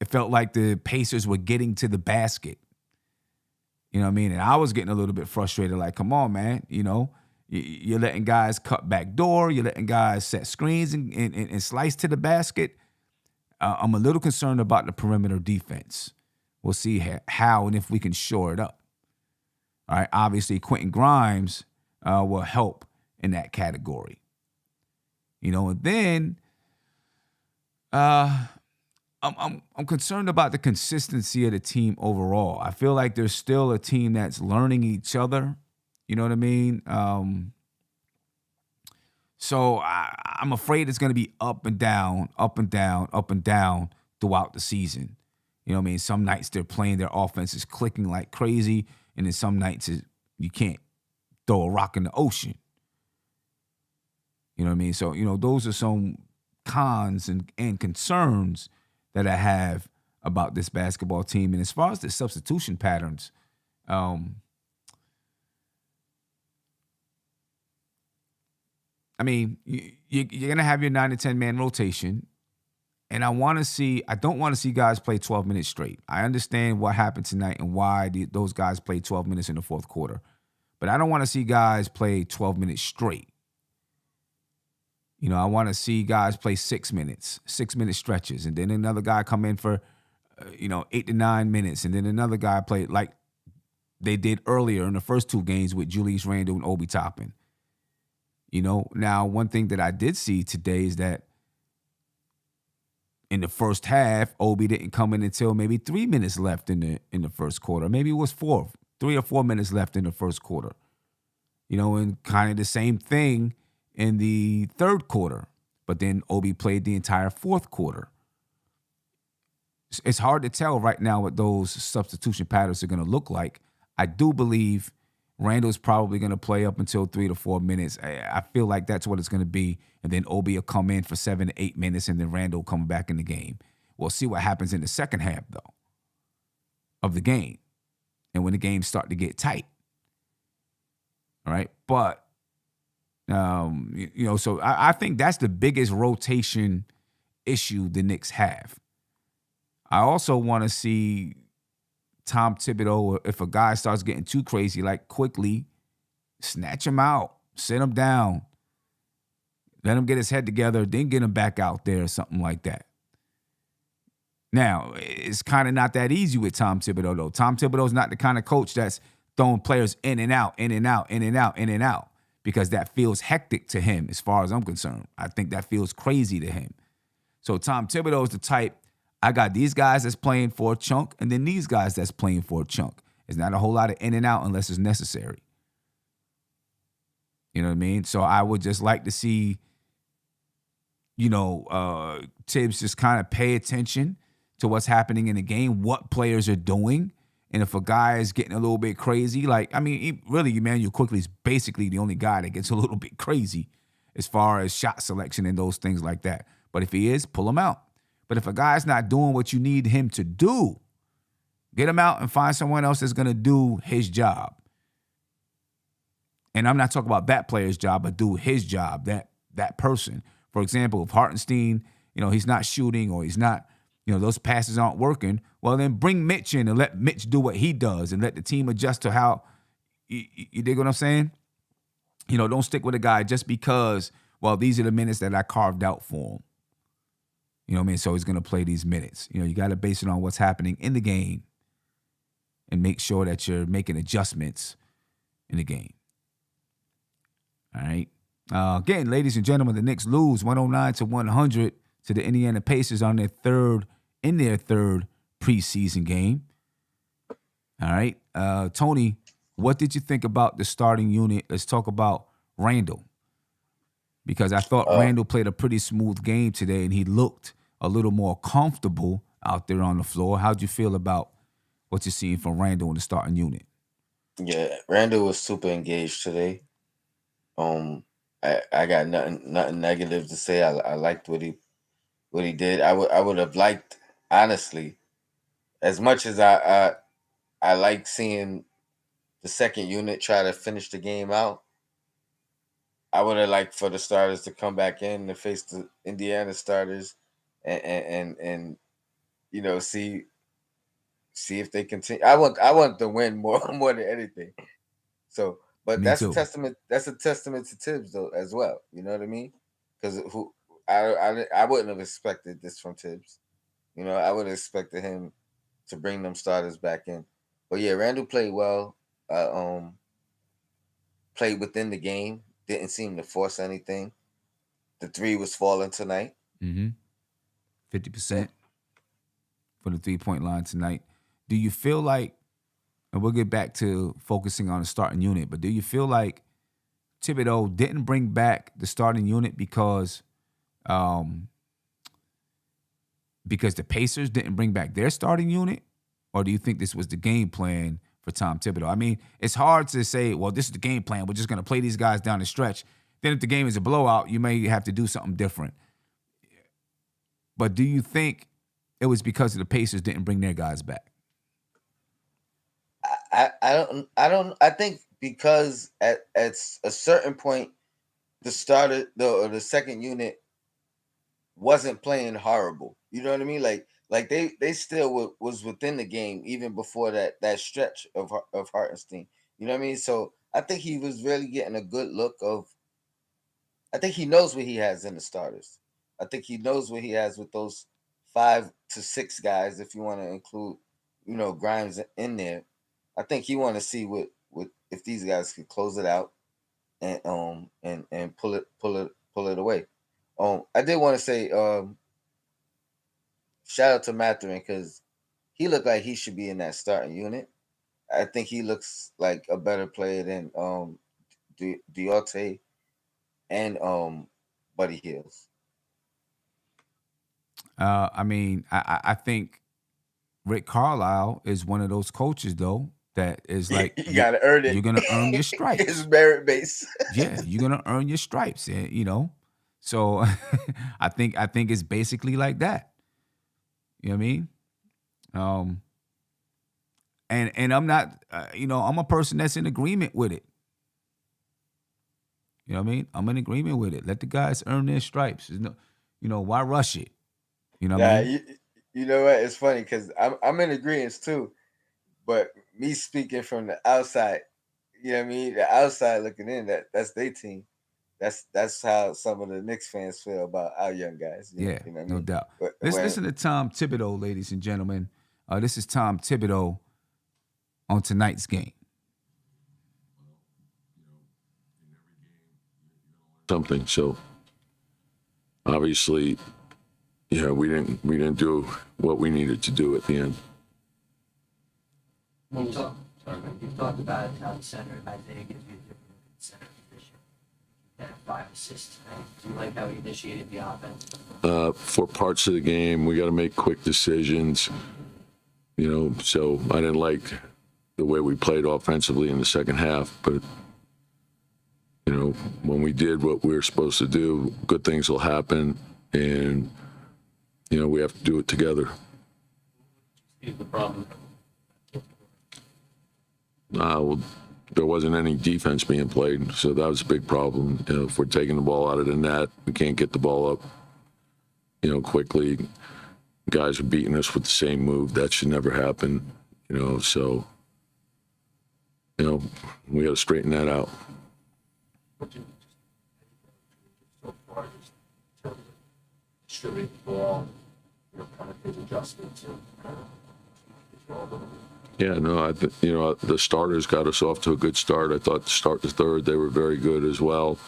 felt like the Pacers were getting to the basket. You know what I mean? And I was getting a little bit frustrated, like, come on, man. You know, you're letting guys cut back door. You're letting guys set screens and slice to the basket. I'm a little concerned about the perimeter defense. We'll see how and if we can shore it up. All right, obviously, Quentin Grimes will help in that category. You know, and then I'm concerned about the consistency of the team overall. I feel like there's still a team that's learning each other. You know what I mean? So I'm afraid it's going to be up and down, up and down, up and down throughout the season. You know what I mean? Some nights they're playing, their offense is clicking like crazy, and then some nights you can't throw a rock in the ocean. You know what I mean? So, you know, those are some cons and concerns that I have about this basketball team. And as far as the substitution patterns, I mean, you're going to have your 9 to 10-man rotation. And I don't want to see guys play 12 minutes straight. I understand what happened tonight and why those guys played 12 minutes in the fourth quarter. But I don't want to see guys play 12 minutes straight. You know, I want to see guys play 6 minutes, 6-minute stretches, and then another guy come in for, 8 to 9 minutes, and then another guy play like they did earlier in the first two games with Julius Randle and Obi Toppin. You know, now one thing that I did see today is that in the first half, Obi didn't come in until maybe 3 minutes left in the first quarter. Maybe it was 3 or 4 minutes left in the first quarter. You know, and kind of the same thing in the third quarter. But then Obi played the entire fourth quarter. It's hard to tell right now what those substitution patterns are going to look like. I do believe Randall's probably going to play up until 3 to 4 minutes. I feel like that's what it's going to be. And then Obi will come in for 7 to 8 minutes, and then Randall come back in the game. We'll see what happens in the second half, though, of the game. And when the games start to get tight. All right. But, so I think that's the biggest rotation issue the Knicks have. I also want to see Tom Thibodeau, if a guy starts getting too crazy, like Quickley, snatch him out, sit him down, let him get his head together, then get him back out there or something like that. Now, it's kind of not that easy with Tom Thibodeau, though. Tom Thibodeau's not the kind of coach that's throwing players in and out, in and out, in and out, in and out, because that feels hectic to him as far as I'm concerned. I think that feels crazy to him. So Tom Thibodeau is the type, I got these guys that's playing for a chunk, and then these guys that's playing for a chunk. It's not a whole lot of in and out unless it's necessary. You know what I mean? So I would just like to see, Tibbs just kind of pay attention to what's happening in the game, what players are doing. And if a guy is getting a little bit crazy, Emmanuel Quickley is basically the only guy that gets a little bit crazy as far as shot selection and those things like that. But if he is, pull him out. But if a guy's not doing what you need him to do, get him out and find someone else that's going to do his job. And I'm not talking about that player's job, but do his job, that person. For example, if Hartenstein, he's not shooting or he's not, those passes aren't working, well, then bring Mitch in and let Mitch do what he does and let the team adjust to how, you dig what I'm saying? Don't stick with a guy just because, well, these are the minutes that I carved out for him. You know what I mean? So he's going to play these minutes. You got to base it on what's happening in the game. and make sure that you're making adjustments in the game. All right. Again, ladies and gentlemen, the Knicks lose 109-100 to the Indiana Pacers in their third preseason game. All right. Tony, what did you think about the starting unit? Let's talk about Randle. Because I thought Randle played a pretty smooth game today, and he looked a little more comfortable out there on the floor. How'd you feel about what you're seeing from Randle in the starting unit? Yeah, Randall was super engaged today. I got nothing negative to say. I liked what he did. I would have liked, honestly, as much as I like seeing the second unit try to finish the game out. I would have liked for the starters to come back in to face the Indiana starters, and see if they continue. I want to win more than anything. So, but Me that's a too. testament. That's a testament to Tibbs though as well. You know what I mean? Because I wouldn't have expected this from Tibbs. I would have expected him to bring them starters back in. But yeah, Randall played well. Played within the game. Didn't seem to force anything. The three was falling tonight. 50% for the 3-point line tonight. Do you feel like, and we'll get back to focusing on the starting unit, but do you feel like Thibodeau didn't bring back the starting unit because the Pacers didn't bring back their starting unit? Or do you think this was the game plan for Tom Thibodeau? I mean, it's hard to say, well, this is the game plan. We're just going to play these guys down the stretch. Then if the game is a blowout, you may have to do something different. But do you think it was because the Pacers didn't bring their guys back? I think because at a certain point the second unit wasn't playing horrible. You know what I mean? Like they still was within the game even before that stretch of Hartenstein. You know what I mean? So I think he was really getting a good look of. I think he knows what he has in the starters. I think he knows what he has with those 5 to 6 guys, if you want to include, Grimes in there. I think he want to see what if these guys could close it out and pull it away. I did want to say shout out to Mathurin because he looked like he should be in that starting unit. I think he looks like a better player than Diorte and Buddy Hills. I think Rick Carlisle is one of those coaches, though, that is like you gotta earn it. You're gonna earn your stripes. It's merit based. Yeah, you're gonna earn your stripes, and So I think it's basically like that. You know what I mean? And I'm not, I'm a person that's in agreement with it. You know what I mean? I'm in agreement with it. Let the guys earn their stripes. Why rush it? You know what I mean? You know what? It's funny because I'm in agreement too, but me speaking from the outside, you know what I mean? The outside looking in, that's their team. That's how some of the Knicks fans feel about our young guys. You know what I mean? No doubt. Listen to Tom Thibodeau, ladies and gentlemen. This is Tom Thibodeau on tonight's game. Something. So obviously, we didn't do what we needed to do at the end. You've talked about how the center of Isaiah gives you a different center position. You had 5 assists tonight. Do you like how he initiated the offense? For parts of the game, we got to make quick decisions. So I didn't like the way we played offensively in the second half, but when we did what we were supposed to do, good things will happen, and we have to do it together. Here's the problem. Well, there wasn't any defense being played, so that was a big problem. If we're taking the ball out of the net, we can't get the ball up, quickly. Guys are beating us with the same move. That should never happen, so, we got to straighten that out. So far, just in terms of distributing the ball, kind of his adjustment to control them. Yeah, no, the starters got us off to a good start. I thought to start the third, they were very good as well.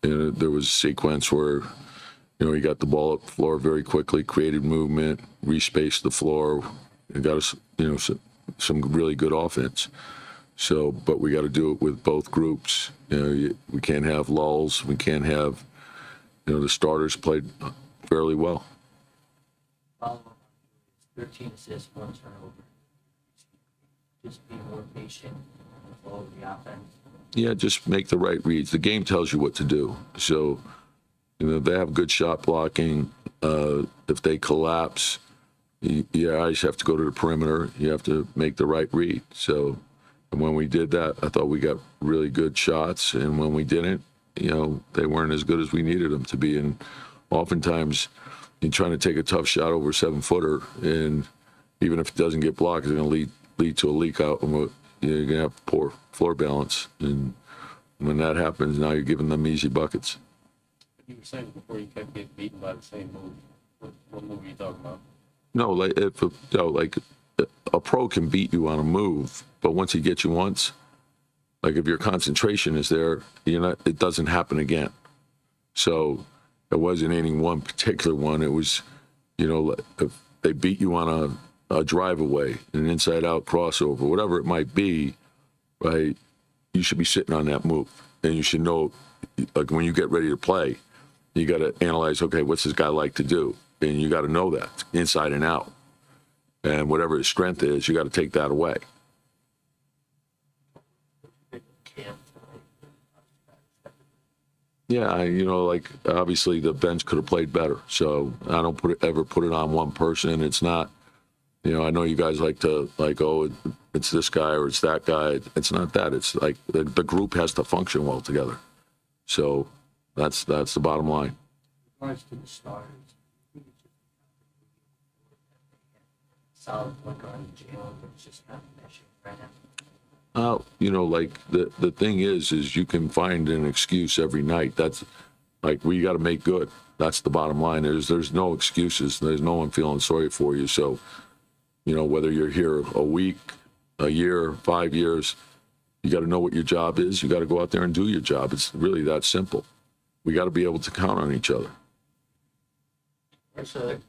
And there was a sequence where, he got the ball up the floor very quickly, created movement, respaced the floor, and got us, some really good offense. So, but we got to do it with both groups. We can't have lulls. We can't have, the starters played fairly well. Follow up, 13 assists, 1 turnover. Just be more patient, follow the offense. Yeah, just make the right reads. The game tells you what to do. So, they have good shot blocking. If they collapse, your eyes have to go to the perimeter. You have to make the right read. So, and when we did that, I thought we got really good shots. And when we didn't, they weren't as good as we needed them to be. And oftentimes, you're trying to take a tough shot over a 7-footer, and even if it doesn't get blocked, it's going to lead to a leak out, and you're going to have poor floor balance. And when that happens, now you're giving them easy buckets. You were saying before you kept getting beaten by the same move. What move are you talking about? No, like a pro can beat you on a move, but once he gets you once, like if your concentration is there, it doesn't happen again. So it wasn't any one particular one. It was, if they beat you on a drive away, an inside out crossover, whatever it might be, right? You should be sitting on that move, and you should know, like when you get ready to play, you got to analyze, okay, what's this guy like to do? And you got to know that inside and out. And whatever his strength is, you got to take that away. Yeah, like obviously the bench could have played better. So I don't ever put it on one person. It's not, I know you guys like to oh, it's this guy or it's that guy. It's not that. It's like the group has to function well together. So that's the bottom line. In regards to the starters, solid point guard in Jalen, but it's just not meshing right now. Like the thing is you can find an excuse every night. That's like, we got to make good. That's the bottom line. There's no excuses. There's no one feeling sorry for you. So, whether you're here a week, a year, 5 years, you got to know what your job is. You got to go out there and do your job. It's really that simple. We got to be able to count on each other. Obviously,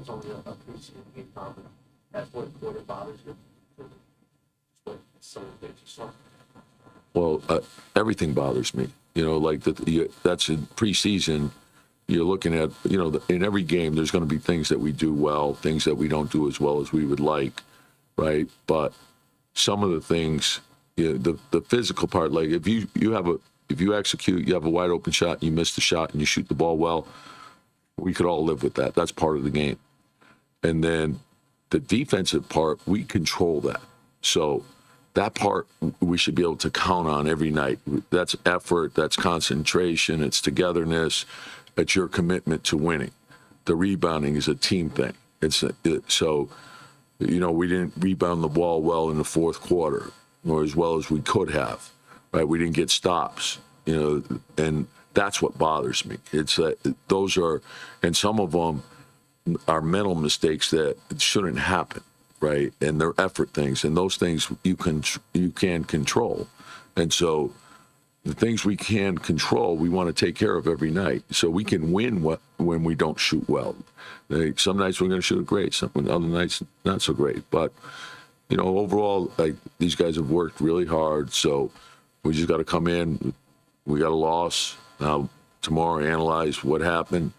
it's only a preseason game, but that's what it bothers you. Well, everything bothers me. That's in preseason. You're looking at, in every game, there's going to be things that we do well, things that we don't do as well as we would like, right? But some of the things, the physical part, like if you execute, you have a wide open shot, you miss the shot, and you shoot the ball well, we could all live with that. That's part of the game. And then the defensive part, we control that. So that part we should be able to count on every night. That's effort, that's concentration, it's togetherness, it's your commitment to winning. The rebounding is a team thing. So we didn't rebound the ball well in the fourth quarter, or as well as we could have, right? We didn't get stops, and that's what bothers me. It's those are, and some of them are mental mistakes that shouldn't happen, right? And they're effort things, and those things you can control. And so the things we can control, we want to take care of every night, so we can win when we don't shoot well. Some nights we're going to shoot it great, some other nights not so great. But overall, these guys have worked really hard, so we just got to come in. We got a loss. Now, tomorrow, analyze what happened,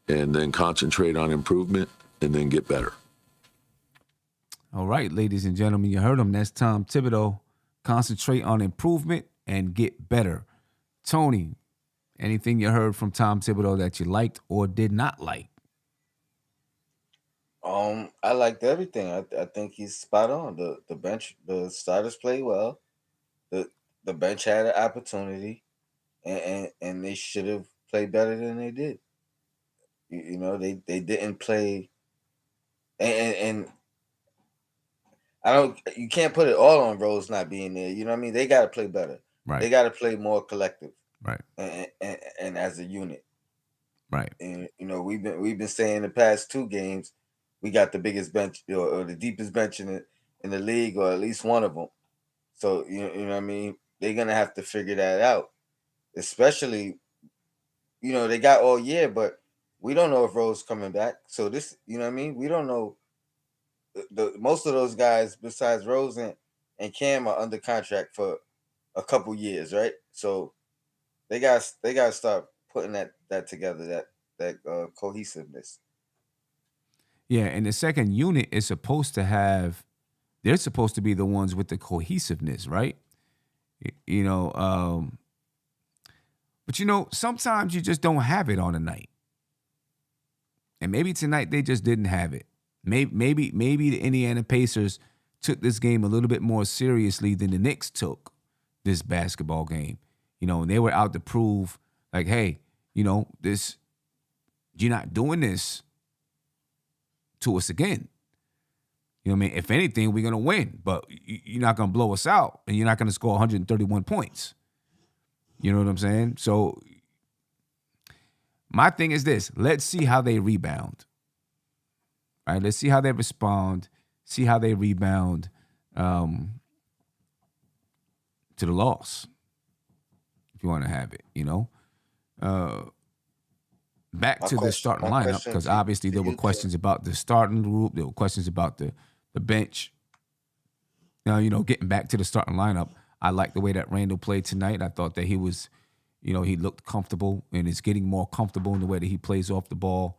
and then concentrate on improvement, and then get better. All right, ladies and gentlemen, you heard him. That's Tom Thibodeau. Concentrate on improvement and get better. Tony, anything you heard from Tom Thibodeau that you liked or did not like? I liked everything. I think he's spot on. The bench, the starters play well. The bench had an opportunity, and they should have played better than they did. They didn't play, and I don't. You can't put it all on Rose not being there. You know what I mean? They got to play better. Right. They got to play more collective. Right. And as a unit. Right. And we've been saying the past 2 games, we got the biggest bench or the deepest bench in the league, or at least one of them. So you know what I mean. They're gonna have to figure that out, especially they got all year, but we don't know if Rose coming back. So this, you know what I mean. We don't know. Most of those guys, besides Rose and Cam, are under contract for a couple years, right? So they got to start putting that together, that cohesiveness. Yeah, and the second unit is supposed to have. They're supposed to be the ones with the cohesiveness, right? You know, but sometimes you just don't have it on a night, and maybe tonight they just didn't have it. Maybe the Indiana Pacers took this game a little bit more seriously than the Knicks took this basketball game. And they were out to prove, like, hey, this, you're not doing this to us again. You know what I mean? If anything, we're going to win, but you're not going to blow us out, and you're not going to score 131 points. You know what I'm saying? So my thing is this. Let's see how they rebound. All right, let's see how they respond, see how they rebound to the loss, if you want to have it, Back to the starting lineup, because obviously there were questions about the starting group. There were questions about the bench. Now, getting back to the starting lineup, I like the way that Randle played tonight. I thought that he was, he looked comfortable and is getting more comfortable in the way that he plays off the ball.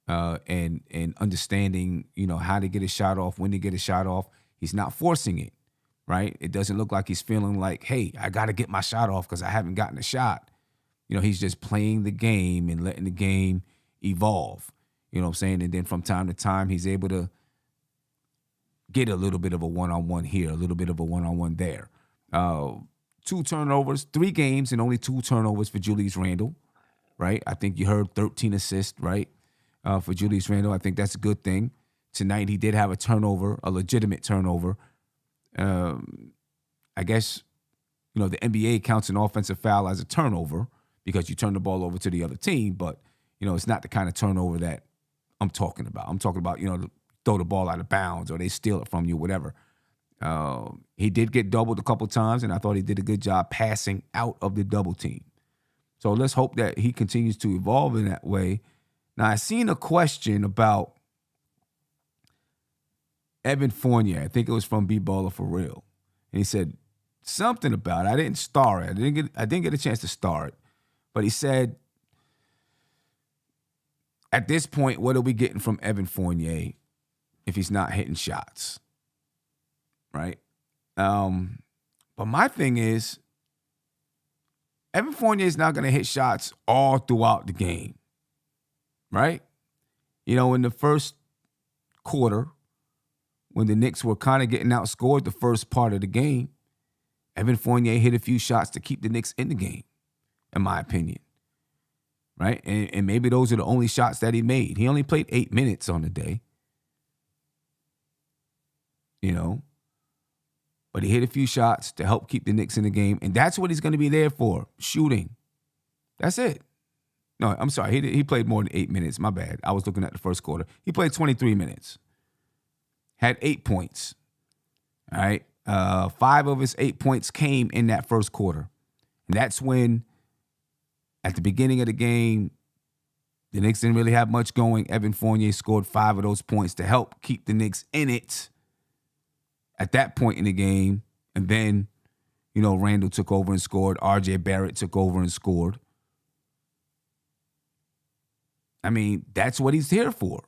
And understanding, how to get a shot off, when to get a shot off. He's not forcing it, right? It doesn't look like he's feeling like, hey, I got to get my shot off because I haven't gotten a shot. He's just playing the game and letting the game evolve. You know what I'm saying? And then from time to time, he's able to get a little bit of a one-on-one here, a little bit of a one-on-one there. 2 turnovers, 3 games, and only 2 turnovers for Julius Randle, right? I think you heard 13 assists, right? For Julius Randle. I think that's a good thing. Tonight, he did have a turnover, a legitimate turnover. I guess, the NBA counts an offensive foul as a turnover because you turn the ball over to the other team, but, it's not the kind of turnover that I'm talking about. I'm talking about, throw the ball out of bounds or they steal it from you, whatever. He did get doubled a couple times, and I thought he did a good job passing out of the double team. So let's hope that he continues to evolve in that way. Now, I seen a question about Evan Fournier. I think it was from B-Baller for Real. And he said something about it. I didn't star it. I didn't get a chance to star it. But he said, at this point, what are we getting from Evan Fournier if he's not hitting shots? Right? But my thing is, Evan Fournier is not going to hit shots all throughout the game. Right? In the first quarter, when the Knicks were kind of getting outscored the first part of the game, Evan Fournier hit a few shots to keep the Knicks in the game, in my opinion. Right? And maybe those are the only shots that he made. He only played 8 minutes on the day. But he hit a few shots to help keep the Knicks in the game. And that's what he's going to be there for, shooting. That's it. No, I'm sorry. He played more than 8 minutes. My bad. I was looking at the first quarter. He played 23 minutes. Had 8 points. All right. 5 of his 8 points came in that first quarter. And that's when, at the beginning of the game, the Knicks didn't really have much going. Evan Fournier scored 5 of those points to help keep the Knicks in it at that point in the game. And then, Randle took over and scored. RJ Barrett took over and scored. I mean, that's what he's here for.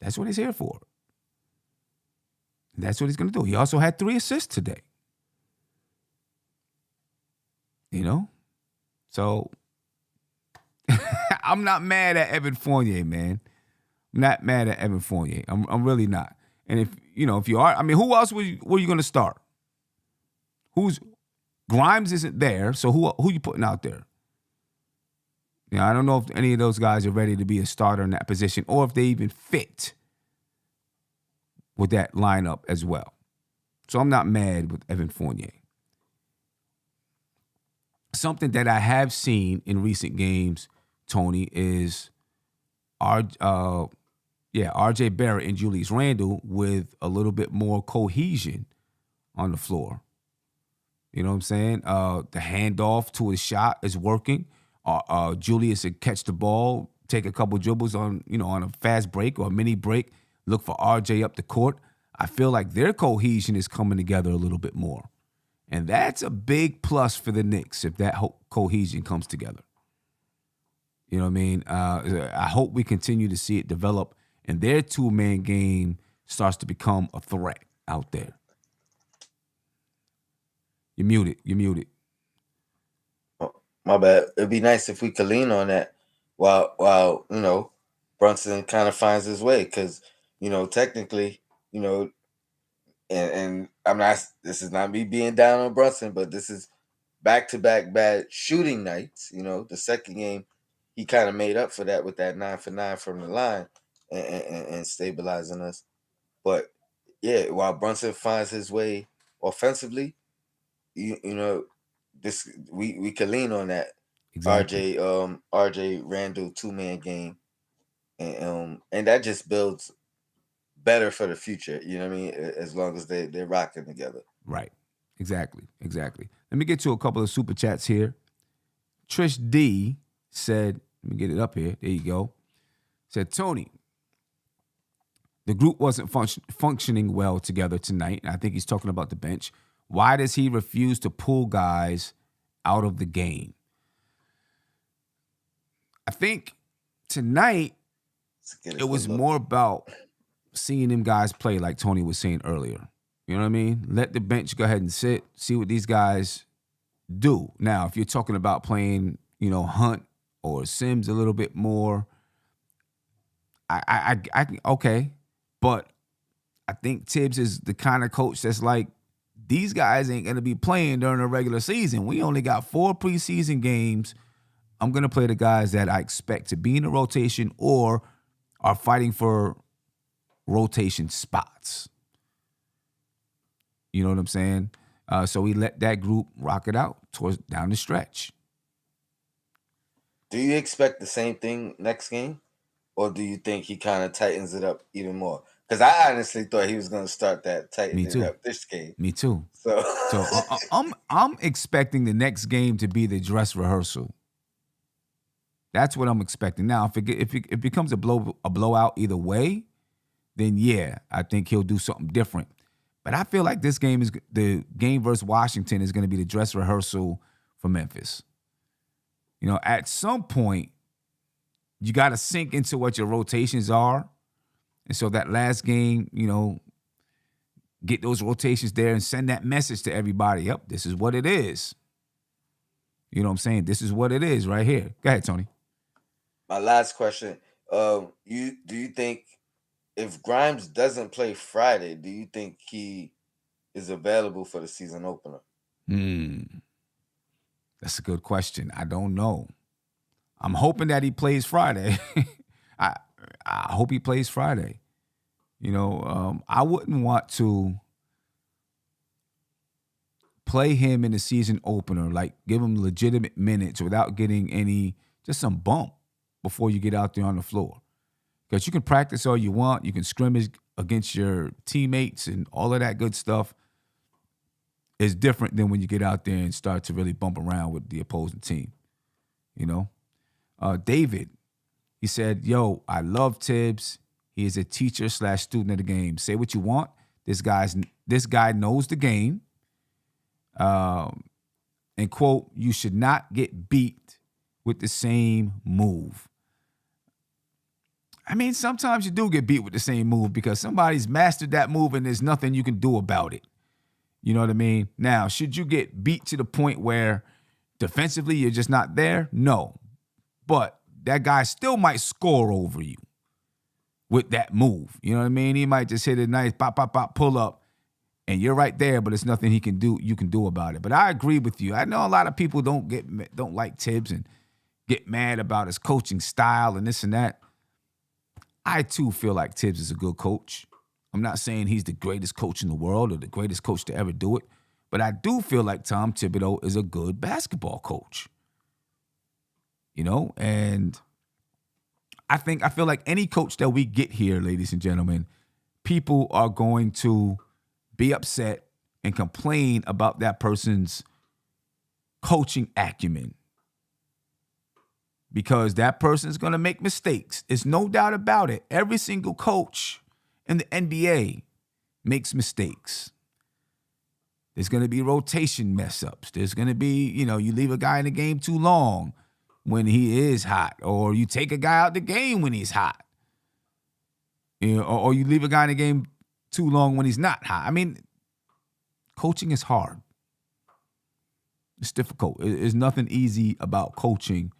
That's what he's here for. That's what he's going to do. He also had 3 assists today. So I'm not mad at Evan Fournier, man. I'm not mad at Evan Fournier. I'm really not. And if you are, I mean, who else were you going to start? Grimes isn't there, so who you putting out there? I don't know if any of those guys are ready to be a starter in that position or if they even fit with that lineup as well. So I'm not mad with Evan Fournier. Something that I have seen in recent games, Tony, is R.J. Barrett and Julius Randle with a little bit more cohesion on the floor. You know what I'm saying? The handoff to his shot is working. Julius would catch the ball, take a couple dribbles on a fast break or a mini break, look for RJ up the court. I feel like their cohesion is coming together a little bit more. And that's a big plus for the Knicks if that cohesion comes together. You know what I mean? I hope we continue to see it develop and their two-man game starts to become a threat out there. You're muted. Oh, my bad. It'd be nice if we could lean on that while Brunson kind of finds his way, because technically, and I'm not. This is not me being down on Brunson, but this is back-to-back bad shooting nights. The second game, he kind of made up for that with that 9 for 9 from the line and stabilizing us. But yeah, while Brunson finds his way offensively, this we can lean on that. Exactly. RJ Randle 2-man game, and that just builds better for the future. You know what I mean? As long as they're rocking together. Right. Exactly. Let me get to a couple of super chats here. Trish D said, let me get it up here. There you go. Said, Tony, the group wasn't functioning well together tonight. I think he's talking about the bench. Why does he refuse to pull guys out of the game? I think tonight it was more about seeing them guys play, like Tony was saying earlier. You know what I mean? Let the bench go ahead and sit, see what these guys do. Now, if you're talking about playing, Hunt or Sims a little bit more, I okay. But I think Tibbs is the kind of coach that's like, these guys ain't going to be playing during the regular season. We only got 4 preseason games. I'm going to play the guys that I expect to be in the rotation or are fighting for rotation spots. You know what I'm saying? So we let that group rock it out down the stretch. Do you expect the same thing next game? Or do you think he kind of tightens it up even more? Because I honestly thought he was going to start that tightening it up this game. Me too. So I'm expecting the next game to be the dress rehearsal. That's what I'm expecting. Now, if it becomes a blowout either way, then yeah, I think he'll do something different. But I feel like the game versus Washington is going to be the dress rehearsal for Memphis. At some point, you got to sink into what your rotations are. And so that last game, get those rotations there and send that message to everybody. Yep, this is what it is. You know what I'm saying? This is what it is right here. Go ahead, Tony. My last question. Do you think if Grimes doesn't play Friday, do you think he is available for the season opener? That's a good question. I don't know. I'm hoping that he plays Friday. I hope he plays Friday. I wouldn't want to play him in the season opener, like give him legitimate minutes without getting just some bump before you get out there on the floor. Because you can practice all you want. You can scrimmage against your teammates and all of that good stuff. It's different than when you get out there and start to really bump around with the opposing team. David, he said, yo, I love Tibbs. He is a teacher/student of the game. Say what you want. This guy knows the game. And quote, you should not get beat with the same move. I mean, sometimes you do get beat with the same move because somebody's mastered that move and there's nothing you can do about it. You know what I mean? Now, should you get beat to the point where defensively you're just not there? No. But that guy still might score over you with that move. You know what I mean? He might just hit a nice pop, pop, pop, pull up, and you're right there, but it's nothing you can do about it. But I agree with you. I know a lot of people don't like Tibbs and get mad about his coaching style and this and that. I, too, feel like Tibbs is a good coach. I'm not saying he's the greatest coach in the world or the greatest coach to ever do it, but I do feel like Tom Thibodeau is a good basketball coach. And I feel like any coach that we get here, ladies and gentlemen, people are going to be upset and complain about that person's coaching acumen because that person's going to make mistakes. There's no doubt about it. Every single coach in the NBA makes mistakes. There's going to be rotation mess ups. There's going to be, you leave a guy in the game too long when he is hot, or you take a guy out the game when he's hot. Or you leave a guy in the game too long when he's not hot. I mean, coaching is hard. It's difficult. There's nothing easy about coaching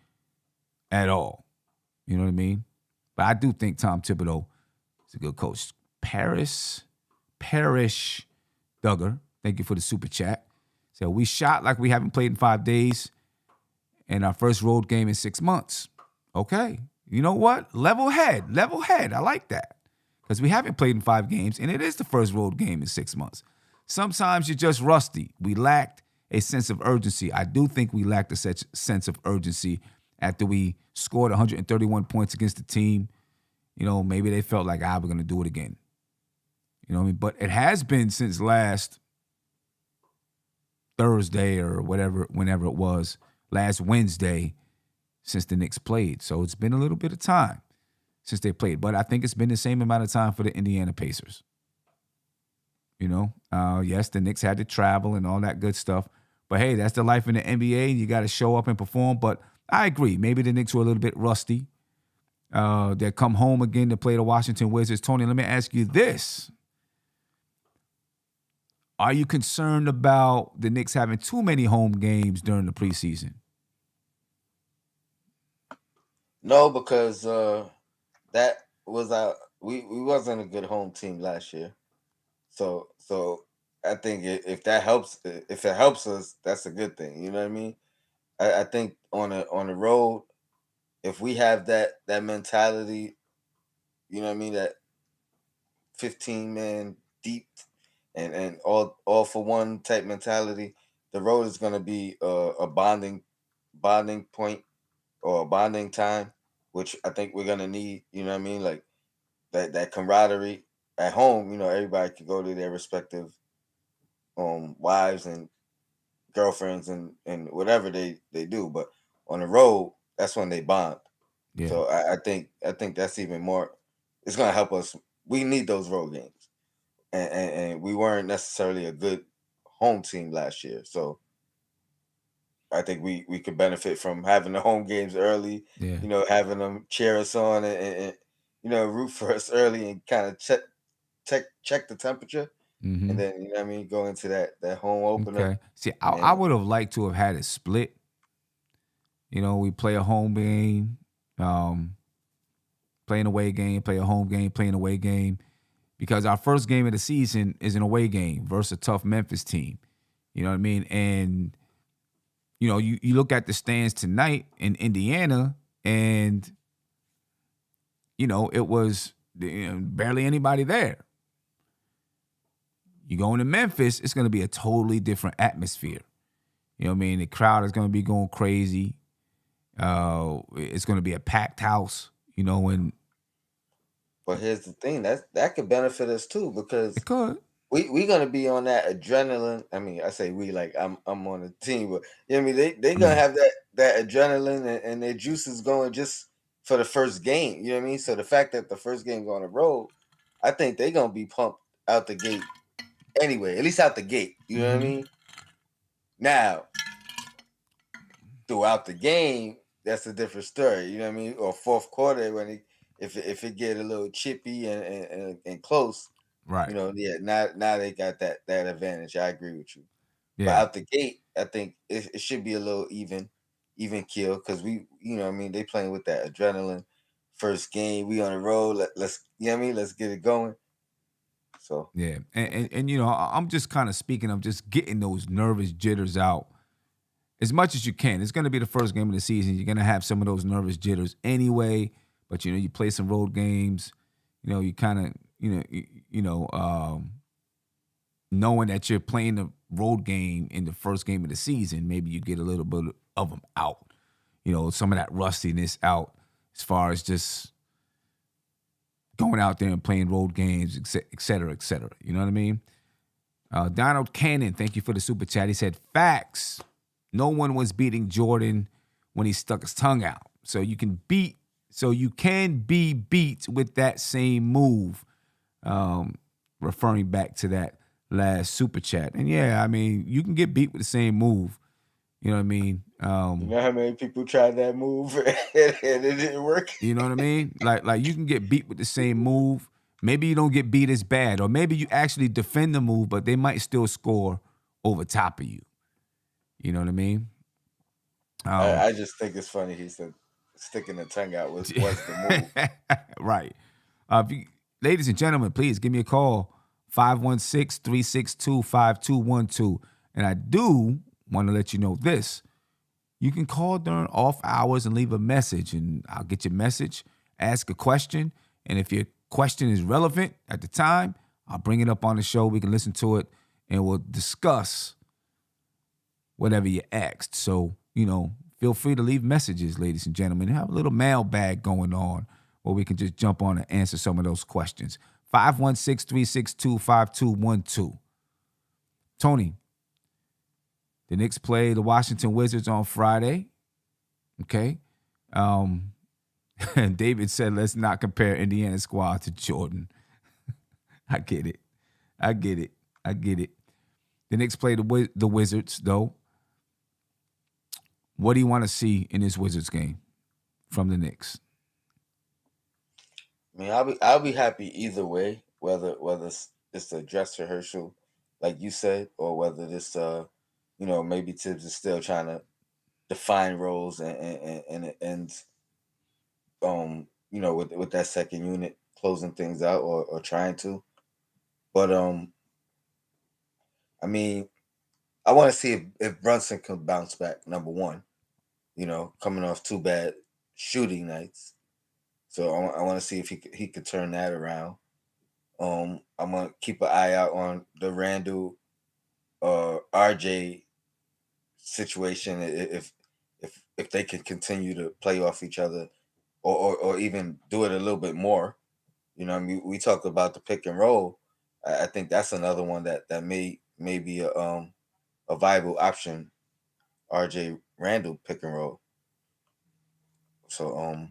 at all. You know what I mean? But I do think Tom Thibodeau is a good coach. Parrish Duggar, thank you for the super chat. So we shot like we haven't played in 5 days and our first road game in 6 months. Okay. You know what? Level head. I like that. Because we haven't played in 5 games, and it is the first road game in 6 months. Sometimes you're just rusty. We lacked a sense of urgency. I do think we lacked a sense of urgency after we scored 131 points against the team. Maybe they felt like, we're going to do it again. You know what I mean? But it has been since last Thursday or whenever it was, last Wednesday, since the Knicks played. So it's been a little bit of time since they played. But I think it's been the same amount of time for the Indiana Pacers. Yes, the Knicks had to travel and all that good stuff. But, hey, that's the life in the NBA. You got to show up and perform. But I agree. Maybe the Knicks were a little bit rusty. They come home again to play the Washington Wizards. Tony, let me ask you this. Are you concerned about the Knicks having too many home games during the preseason? No, because that was we wasn't a good home team last year. So I think if it helps us, that's a good thing. You know what I mean? I think on the road, if we have that mentality, you know what I mean, that 15-man deep and all for one type mentality, the road is going to be a bonding point or a bonding time, which I think we're going to need. You know what I mean? Like that camaraderie. At home, everybody could go to their respective wives and girlfriends and whatever they do, but on the road, that's when they bond. Yeah. So I think that's even more. It's gonna help us. We need those road games, and we weren't necessarily a good home team last year. So I think we could benefit from having the home games early. Yeah. Having them cheer us on and root for us early and kind of check the temperature. Mm-hmm. And then, what I mean, go into that home opener. Okay. See, I would have liked to have had it split. We play a home game, play an away game, play a home game, play an away game. Because our first game of the season is an away game versus a tough Memphis team. You know what I mean? And, you look at the stands tonight in Indiana and, it was barely anybody there. You go into Memphis, it's going to be a totally different atmosphere. You know what I mean? The crowd is going to be going crazy. It's going to be a packed house, when. But here's the thing, that could benefit us too, because it could. We're going to be on that adrenaline. I mean, I say we like I'm on the team, but you know what I mean? They going to have that adrenaline and their juices going just for the first game. You know what I mean? So the fact that the first game going to roll, I think they're going to be pumped out the gate. Anyway, at least out the gate, you know what I mean? Now, throughout the game, that's a different story, you know what I mean? Or fourth quarter when if it get a little chippy and close, right? Now they got that advantage. I agree with you. Yeah. But out the gate, I think it should be a little even kill because we, they playing with that adrenaline. First game, we on the road. Let's let's get it going. So yeah, and I'm just kind of speaking of just getting those nervous jitters out as much as you can. It's going to be the first game of the season. You're going to have some of those nervous jitters anyway. But you play some road games. You kind of knowing that you're playing the road game in the first game of the season, maybe you get a little bit of them out. Some of that rustiness out as far as just going out there and playing road games, et cetera, et cetera. You know what I mean? Donald Cannon, thank you for the super chat. He said, facts. No one was beating Jordan when he stuck his tongue out. So you can be beat with that same move. Referring back to that last super chat. And yeah, I mean, you can get beat with the same move. You know what I mean? You know how many people tried that move and it didn't work? You know what I mean? Like you can get beat with the same move. Maybe you don't get beat as bad, or maybe you actually defend the move, but they might still score over top of you. You know what I mean? I just think it's funny. He said sticking the tongue out was the move. Right. Ladies and gentlemen, please give me a call, 516-362-5212. And I do want to let you know this. You can call during off hours and leave a message, and I'll get your message, ask a question, and if your question is relevant at the time, I'll bring it up on the show. We can listen to it, and we'll discuss whatever you asked. So, feel free to leave messages, ladies and gentlemen. Have a little mailbag going on where we can just jump on and answer some of those questions. 516-362-5212. Tony, the Knicks play the Washington Wizards on Friday. Okay. And David said, let's not compare Indiana squad to Jordan. I get it. The Knicks play the Wizards, though. What do you want to see in this Wizards game from the Knicks? I mean, I'll be happy either way, whether it's a dress rehearsal, like you said, or whether this maybe Tibbs is still trying to define roles and with that second unit closing things out or trying to. But I mean, I want to see if Brunson can bounce back, number one, coming off 2 bad shooting nights. So I want to see if he could turn that around. I'm gonna keep an eye out on the Randle RJ situation if they can continue to play off each other or even do it a little bit more. I mean, we talked about the pick and roll. I think that's another one that may be a viable option. RJ Randle pick and roll. So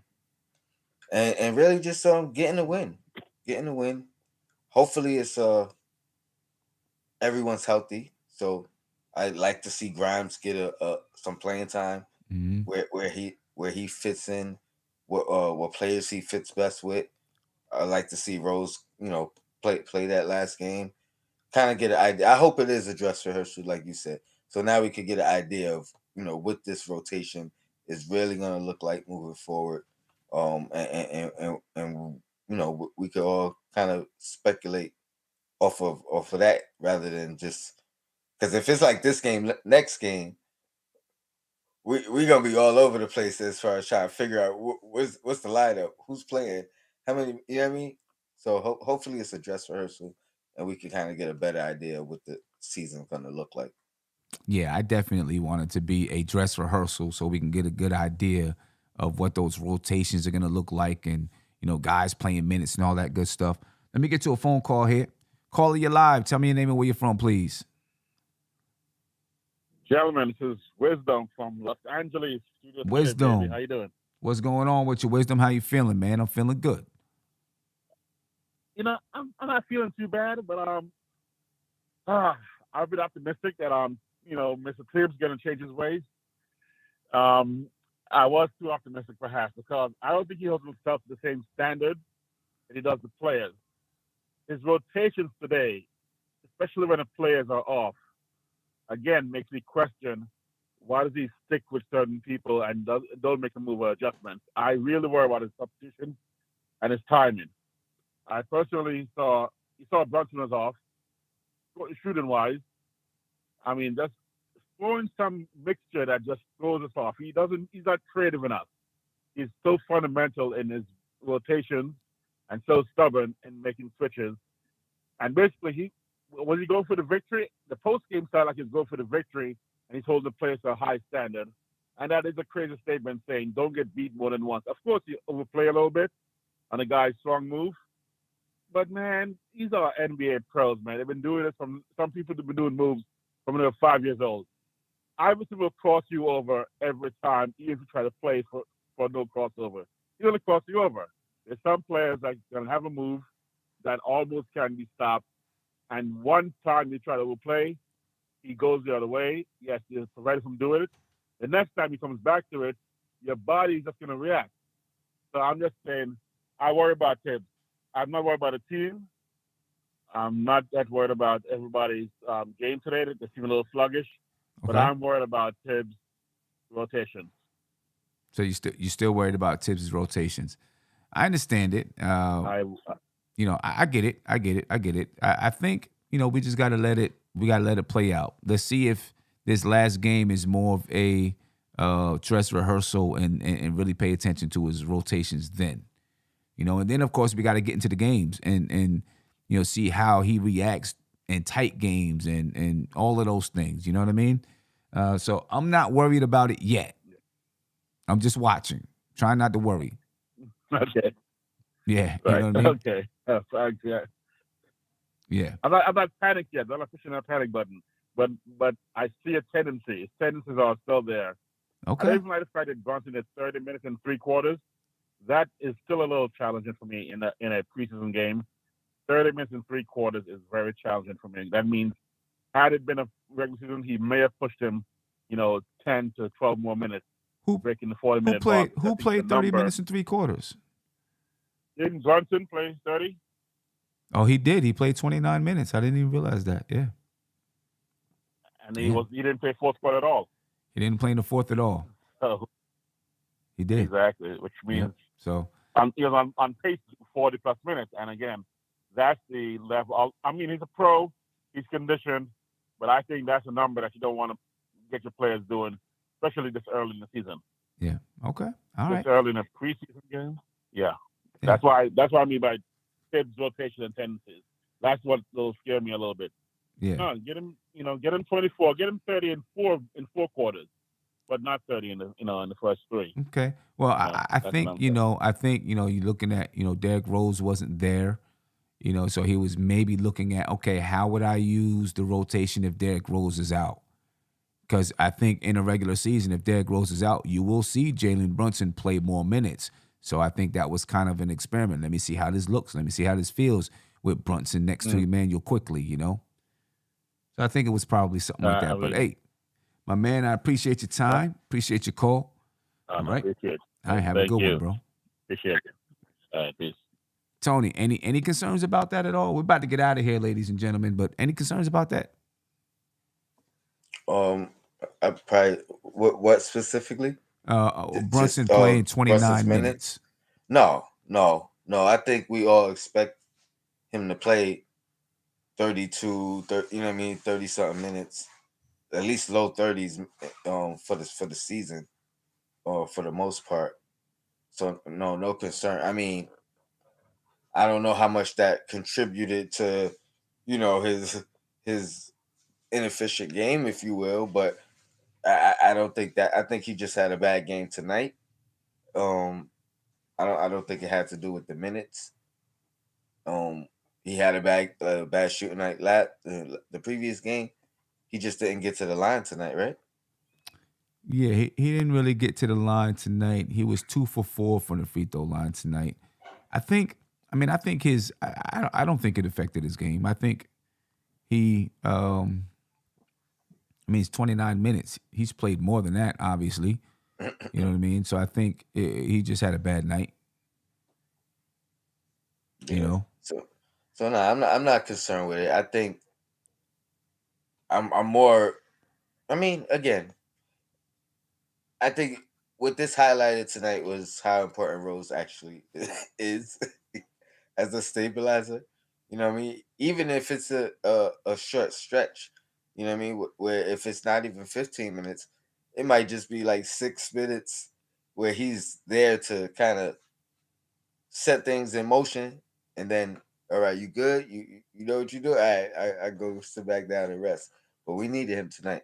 and really just getting a win. Hopefully it's everyone's healthy. So I'd like to see Grimes get some playing time where he fits in, what players he fits best with. I'd like to see Rose, play that last game. Kind of get an idea. I hope it is a dress rehearsal, like you said. So now we could get an idea of, what this rotation is really going to look like moving forward. And we could all kind of speculate off of that rather than just because if it's like this game, next game, we're gonna be all over the place as far as trying to figure out what's the lineup, who's playing, how many, you know what I mean? So hopefully it's a dress rehearsal and we can kind of get a better idea of what the season's gonna look like. Yeah, I definitely want it to be a dress rehearsal so we can get a good idea of what those rotations are going to look like and, guys playing minutes and all that good stuff. Let me get to a phone call here. Caller, you live. Tell me your name and where you're from, please. Gentlemen, this is Wisdom from Los Angeles. Wisdom. Baby. How you doing? What's going on with your Wisdom? How you feeling, man? I'm feeling good. I'm not feeling too bad, but I've been optimistic that Mr. Tibbs going to change his ways. I was too optimistic perhaps because I don't think he holds himself to the same standard that he does the players. His rotations today, especially when the players are off, again makes me question why does he stick with certain people and don't make a move or adjustments. I really worry about his substitution and his timing. I personally saw Brunson was off, shooting wise. I mean, just throwing some mixture that just throws us off. He's not creative enough. He's so fundamental in his rotation and so stubborn in making switches. And basically, was he going for the victory? The post-game sounded like he's going for the victory, and he's holding the players to a high standard. And that is a crazy statement saying, don't get beat more than once. Of course, you overplay a little bit on a guy's strong move, But man, these are NBA pros, man. They've been doing this from some people have been doing moves from when they were 5 years old. Iverson will cross you over every time, even if you try to play for no crossover. He's gonna cross you over. There's some players that gonna have a move that almost can be stopped, and one time you try to play, he goes the other way. Yes, you're prevented from doing it. The next time he comes back to it, your body's just gonna react. So I'm just saying, I worry about Tibbs. I'm not worried about the team. I'm not that worried about everybody's game today. They seem a little sluggish, but Okay. I'm worried about Tibbs' rotation. So you still worried about Tibbs' rotations? I understand it. I get it. I get it. I think we just got to let it. We got to let it play out. Let's see if this last game is more of a dress rehearsal and really pay attention to his rotations then. And then of course we got to get into the games and see how he reacts in tight games and all of those things. You know what I mean? So I'm not worried about it yet. I'm just watching, trying not to worry. Okay. Yeah, Right. you know what I mean? Okay. Yeah. Yeah. I'm not panicked yet. I'm not pushing that panic button. But I see a tendency. His tendencies are still there. Okay. I don't even like the fact that Brunson is 30 minutes and 3/4. That is still a little challenging for me in a preseason game. 30 minutes and 3/4 is very challenging for me. That means had it been a regular season, he may have pushed him, 10 to 12 more minutes, breaking the 40-minute mark. Who played 30 minutes and 3/4? Didn't Brunson play 30? Oh, he did. He played 29 minutes. I didn't even realize that. Yeah. And he didn't play fourth quarter at all. He didn't play in the fourth at all. So he did. Exactly, which means so he was on pace for 40+ minutes. And again, that's the level. I mean, he's a pro. He's conditioned. But I think that's a number that you don't want to get your players doing, especially this early in the season. Yeah. Okay. All right. This early in a preseason game. Yeah. That's why I mean by Tibbs rotation and tendencies. That's what will scare me a little bit. Yeah. No, get him 24, get him 30 in four quarters, but not 30 in the first three. Okay. Well, I think you're looking at Derrick Rose wasn't there. So he was maybe looking at, okay, how would I use the rotation if Derrick Rose is out? Because I think in a regular season, if Derrick Rose is out, you will see Jalen Brunson play more minutes. So I think that was kind of an experiment. Let me see how this looks. Let me see how this feels with Brunson next to Emmanuel Quickley, So I think it was probably something like that. But hey, my man, I appreciate your time. Appreciate your call. All right. Appreciate it. All right, have a good one, bro. Appreciate it. All right, peace. Tony, any concerns about that at all? We're about to get out of here, ladies and gentlemen, but any concerns about that? I probably what specifically? Brunson playing 29 minutes. No. I think we all expect him to play 32, 30, 30-something minutes, at least low 30s for the season, or for the most part. So no concern. I mean, I don't know how much that contributed to, his inefficient game, if you will, but I don't think that. I think he just had a bad game tonight. I don't think it had to do with the minutes. He had a bad shooting night the previous game. He just didn't get to the line tonight, right? Yeah, he didn't really get to the line tonight. He was 2 for 4 from the free throw line tonight. I think I don't think it affected his game. I think he, it's 29 minutes. He's played more than that, obviously. You know what I mean? So I think he just had a bad night. So no, I'm not concerned with it. I think I'm more. I mean, again, I think what this highlighted tonight was how important Rose actually is as a stabilizer. You know what I mean? Even if it's a short stretch, you know what I mean? Where if it's not even 15 minutes, it might just be like 6 minutes where he's there to kind of set things in motion, and then, all right, you good? You know what you do? All right, I go sit back down and rest. But we needed him tonight.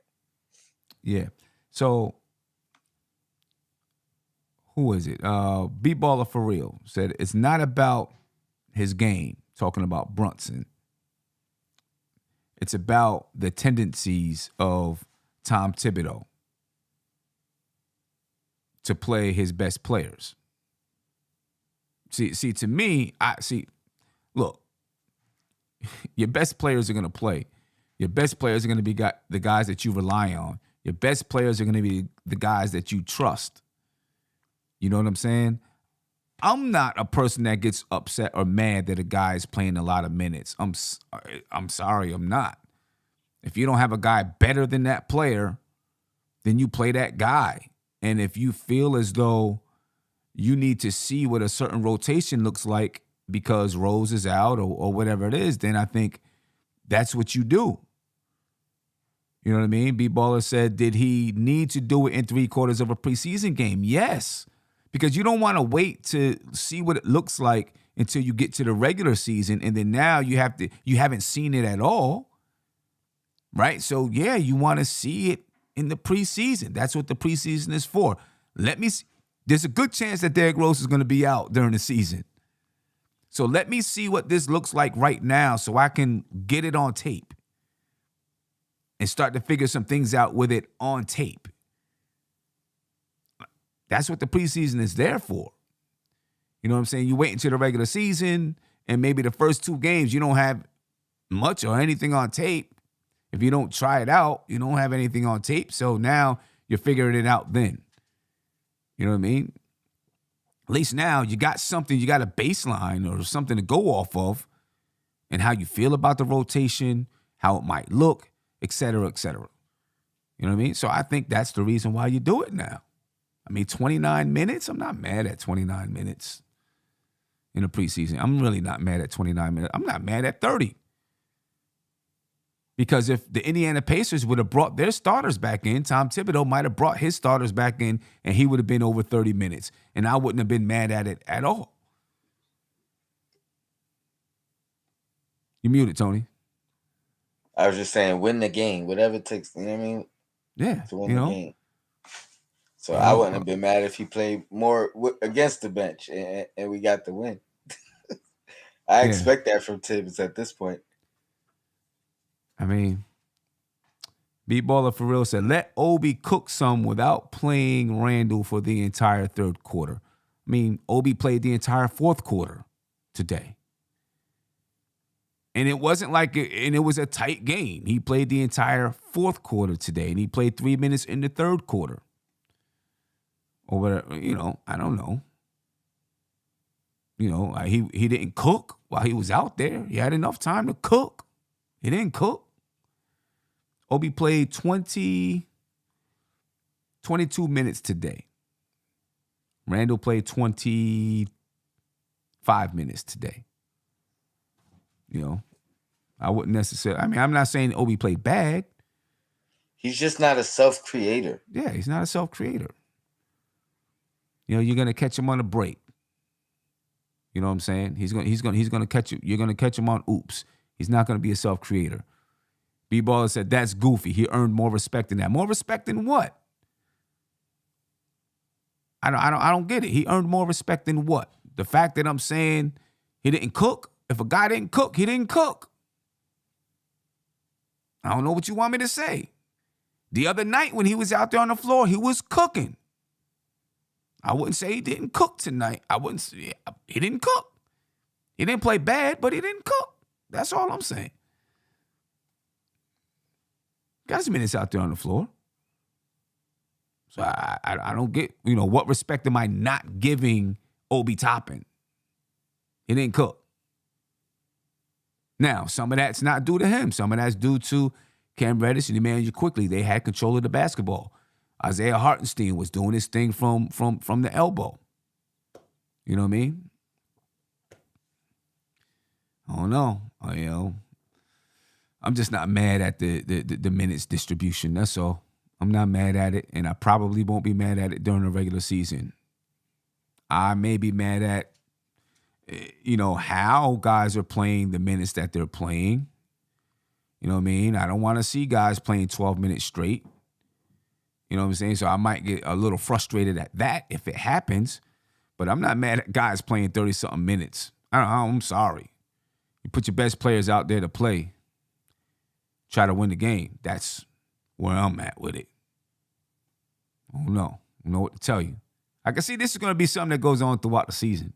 Yeah. So who is it? Beat Baller for Real said it's not about his game. talking about Brunson. It's about the tendencies of Tom Thibodeau to play his best players. See, to me, look, your best players are going to play. Your best players are going to be the guys that you rely on. Your best players are going to be the guys that you trust. You know what I'm saying? I'm not a person that gets upset or mad that a guy is playing a lot of minutes. I'm sorry, I'm not. If you don't have a guy better than that player, then you play that guy. And if you feel as though you need to see what a certain rotation looks like because Rose is out or whatever it is, then I think that's what you do. You know what I mean? B-Baller said, did he need to do it in 3/4 of a preseason game? Yes, because you don't want to wait to see what it looks like until you get to the regular season, and then now you haven't seen it at all, right? So, yeah, you want to see it in the preseason. That's what the preseason is for. Let me see. There's a good chance that Derrick Rose is going to be out during the season. So let me see what this looks like right now so I can get it on tape and start to figure some things out with it on tape. That's what the preseason is there for. You know what I'm saying? You wait until the regular season and maybe the first 2 games you don't have much or anything on tape. If you don't try it out, you don't have anything on tape. So now you're figuring it out then. You know what I mean? At least now you got something, you got a baseline or something to go off of and how you feel about the rotation, how it might look, et cetera, et cetera. You know what I mean? So I think that's the reason why you do it now. I mean, 29 minutes, I'm not mad at 29 minutes in the preseason. I'm really not mad at 29 minutes. I'm not mad at 30. Because if the Indiana Pacers would have brought their starters back in, Tom Thibodeau might have brought his starters back in and he would have been over 30 minutes. And I wouldn't have been mad at it at all. You muted, Tony. I was just saying, win the game, whatever it takes. You know what I mean? Yeah, to win the game. So I wouldn't have been mad if he played more against the bench and we got the win. I expect that from Tibbs at this point. I mean, B-Baller for real said, let Obi cook some without playing Randle for the entire 3rd quarter. I mean, Obi played the entire 4th quarter today. And it wasn't like and it was a tight game. He played the entire 4th quarter today, and he played 3 minutes in the 3rd quarter. Or whatever, I don't know. He didn't cook while he was out there. He had enough time to cook. He didn't cook. Obi played 22 minutes today. Randle played 25 minutes today. I wouldn't necessarily. I mean, I'm not saying Obi played bad. He's just not a self-creator. Yeah, he's not a self-creator. You're gonna catch him on a break. You know what I'm saying? He's gonna catch you. You're gonna catch him on oops. He's not gonna be a self-creator. B-Baller said that's goofy. He earned more respect than that. More respect than what? I don't get it. He earned more respect than what? The fact that I'm saying he didn't cook. If a guy didn't cook, he didn't cook. I don't know what you want me to say. The other night when he was out there on the floor, he was cooking. I wouldn't say he didn't cook tonight. I wouldn't say he didn't cook. He didn't play bad, but he didn't cook. That's all I'm saying. Got his minutes out there on the floor. So I don't get, what respect am I not giving Obi Toppin? He didn't cook. Now, some of that's not due to him. Some of that's due to Cam Reddish and Emmanuel Quickley. They had control of the basketball. Isaiah Hartenstein was doing his thing from the elbow. You know what I mean? I don't know. I'm just not mad at the minutes distribution. That's all. I'm not mad at it, and I probably won't be mad at it during the regular season. I may be mad at, how guys are playing the minutes that they're playing. You know what I mean? I don't want to see guys playing 12 minutes straight. You know what I'm saying? So I might get a little frustrated at that if it happens, but I'm not mad at guys playing 30-something minutes. I'm sorry. You put your best players out there to play, try to win the game. That's where I'm at with it. I don't know. I don't know what to tell you. I can see this is going to be something that goes on throughout the season.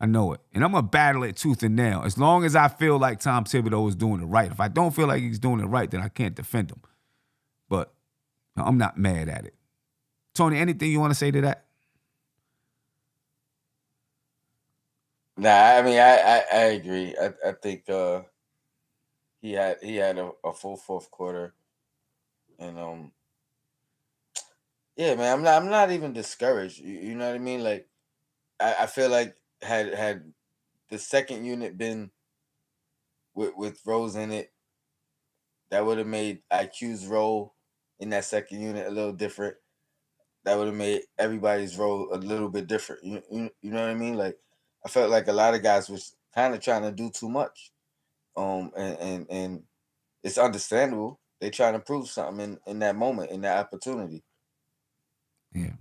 I know it. And I'm going to battle it tooth and nail. As long as I feel like Tom Thibodeau is doing it right. If I don't feel like he's doing it right, then I can't defend him. But I'm not mad at it. Tony, anything you want to say to that? Nah, I mean, I agree. I think he had a full fourth quarter, and yeah, man, I'm not even discouraged. You know what I mean? Like, I feel like had the second unit been with Rose in it, that would have made IQ's role in that second unit a little different. That would have made everybody's role a little bit different. You know what I mean? Like, I felt like a lot of guys was kind of trying to do too much. And it's understandable. They trying to prove something in that moment, in that opportunity. Yeah.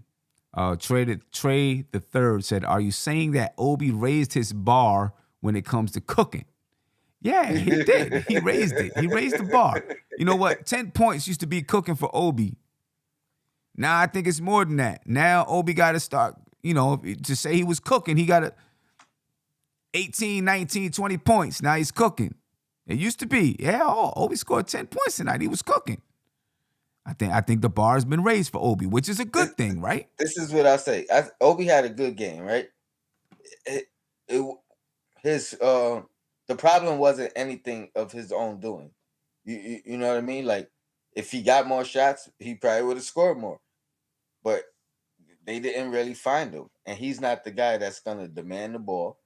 Trey the third said, "Are you saying that Obi raised his bar when it comes to cooking?" Yeah, he did. He raised it. He raised the bar. You know what? 10 points used to be cooking for Obi. Now I think it's more than that. Now Obi got to start, to say he was cooking, he got 18, 19, 20 points. Now he's cooking. It used to be, Obi scored 10 points tonight. He was cooking. I think the bar has been raised for Obi, which is a good thing, right? This is what I say. Obi had a good game, right? The problem wasn't anything of his own doing. You know what I mean? Like, if he got more shots, he probably would have scored more. But they didn't really find him, and he's not the guy that's gonna demand the ball,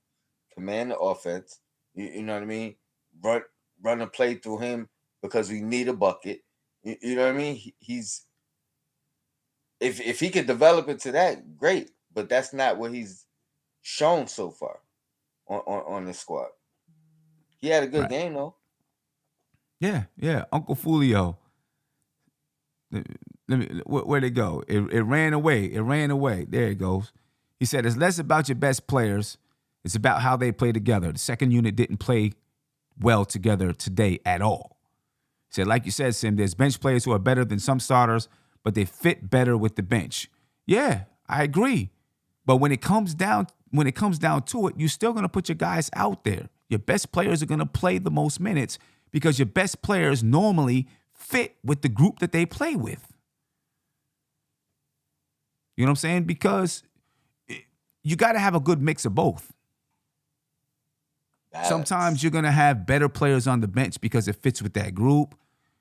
command the offense. You know what I mean? Run a play through him because we need a bucket. You know what I mean? He's if he could develop into that, great. But that's not what he's shown so far on the squad. He had a good game though. Yeah. Uncle Fulio. Where'd it go? It ran away. There it goes. He said, "It's less about your best players. It's about how they play together. The second unit didn't play well together today at all." He said, like you said, Sim, there's bench players who are better than some starters, but they fit better with the bench. Yeah, I agree. But when it comes down to it, you're still going to put your guys out there. Your best players are going to play the most minutes because your best players normally fit with the group that they play with. You know what I'm saying? Because you got to have a good mix of both. Sometimes you're going to have better players on the bench because it fits with that group.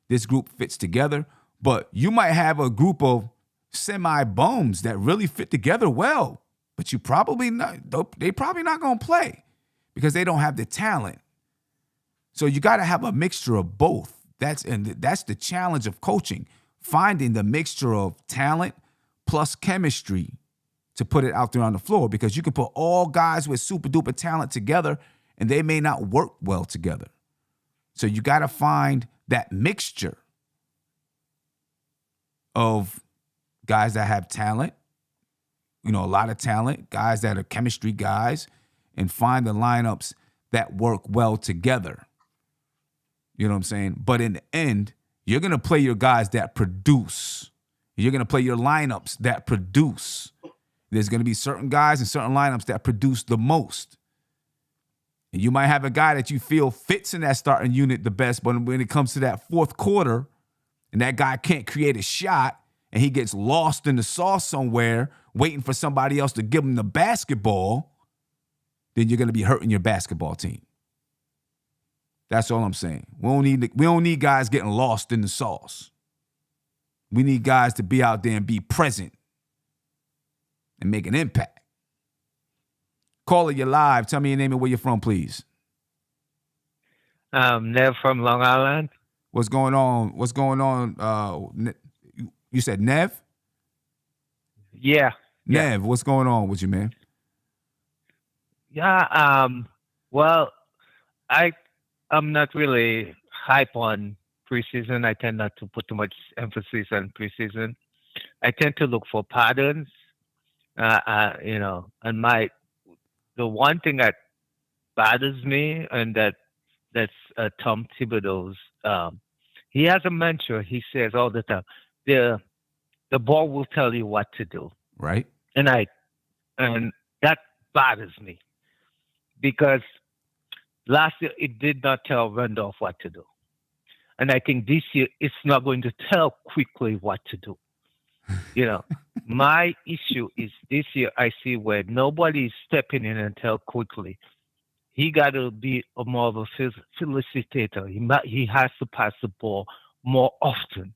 This group fits together. But you might have a group of semi-bums that really fit together well. But they're probably not going to play because they don't have the talent. So you got to have a mixture of both. That's the challenge of coaching, finding the mixture of talent plus chemistry to put it out there on the floor, because you can put all guys with super duper talent together and they may not work well together. So you got to find that mixture of guys that have talent, a lot of talent, guys that are chemistry guys, and find the lineups that work well together. You know what I'm saying? But in the end, you're going to play your guys that produce. You're going to play your lineups that produce. There's going to be certain guys and certain lineups that produce the most. And you might have a guy that you feel fits in that starting unit the best, but when it comes to that fourth quarter and that guy can't create a shot and he gets lost in the sauce somewhere waiting for somebody else to give him the basketball, then you're going to be hurting your basketball team. That's all I'm saying. We don't need guys getting lost in the sauce. We need guys to be out there and be present and make an impact. Caller, you're live. Tell me your name and where you're from, please. Nev from Long Island. What's going on? You said Nev? Yeah. Nev, what's going on with you, man? Yeah. Well, I'm not really hype on preseason. I tend not to put too much emphasis on preseason. I tend to look for patterns. And the one thing that bothers me and that that's Tom Thibodeau's. He has a mantra. He says all the time, the ball will tell you what to do, Right. and that bothers me because last year it did not tell Randolph what to do, and I think this year it's not going to tell Quickley what to do. My issue is this year I see where nobody is stepping in and tell Quickley. He got to be more of a felicitator. He has to pass the ball more often.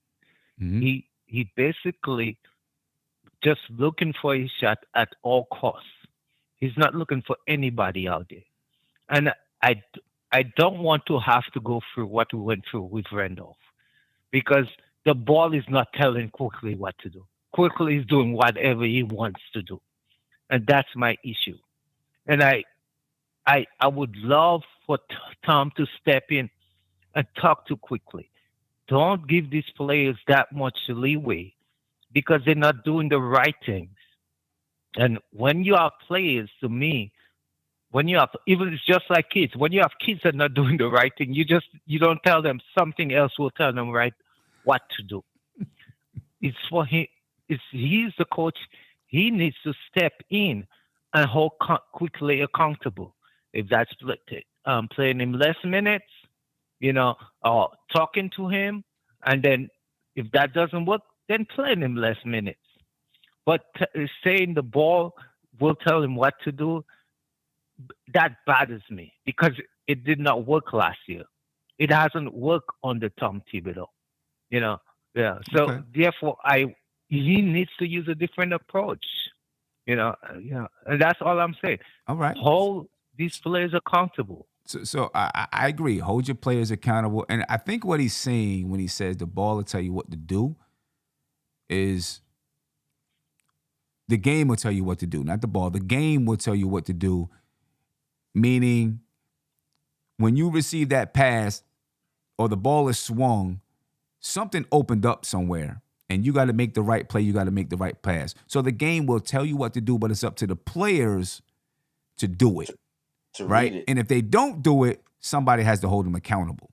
Mm-hmm. He basically just looking for his shot at all costs. He's not looking for anybody out there. And I don't want to have to go through what we went through with Randolph because the ball is not telling Quickley what to do. Quickley is doing whatever he wants to do. And that's my issue. And I would love for Tom to step in and talk to Quickley. Don't give these players that much leeway because they're not doing the right things. And when you have players, to me, when you have, even it's just like kids, when you have kids that are not doing the right thing, you don't tell them, something else will tell them what to do. It's for him. He's the coach. He needs to step in and hold Quickley accountable. If that's playing him less minutes, or talking to him, and then if that doesn't work, then playing him less minutes. But saying the ball will tell him what to do, that bothers me because it did not work last year. It hasn't worked under Tom Thibodeau. Yeah. So therefore, he needs to use a different approach. And that's all I'm saying. All right. Hold these players accountable. So I agree. Hold your players accountable. And I think what he's saying when he says the ball will tell you what to do is the game will tell you what to do, not the ball. The game will tell you what to do, meaning when you receive that pass or the ball is swung, something opened up somewhere and you got to make the right play. You got to make the right pass. So the game will tell you what to do, but it's up to the players to do it. Right? And if they don't do it, somebody has to hold them accountable.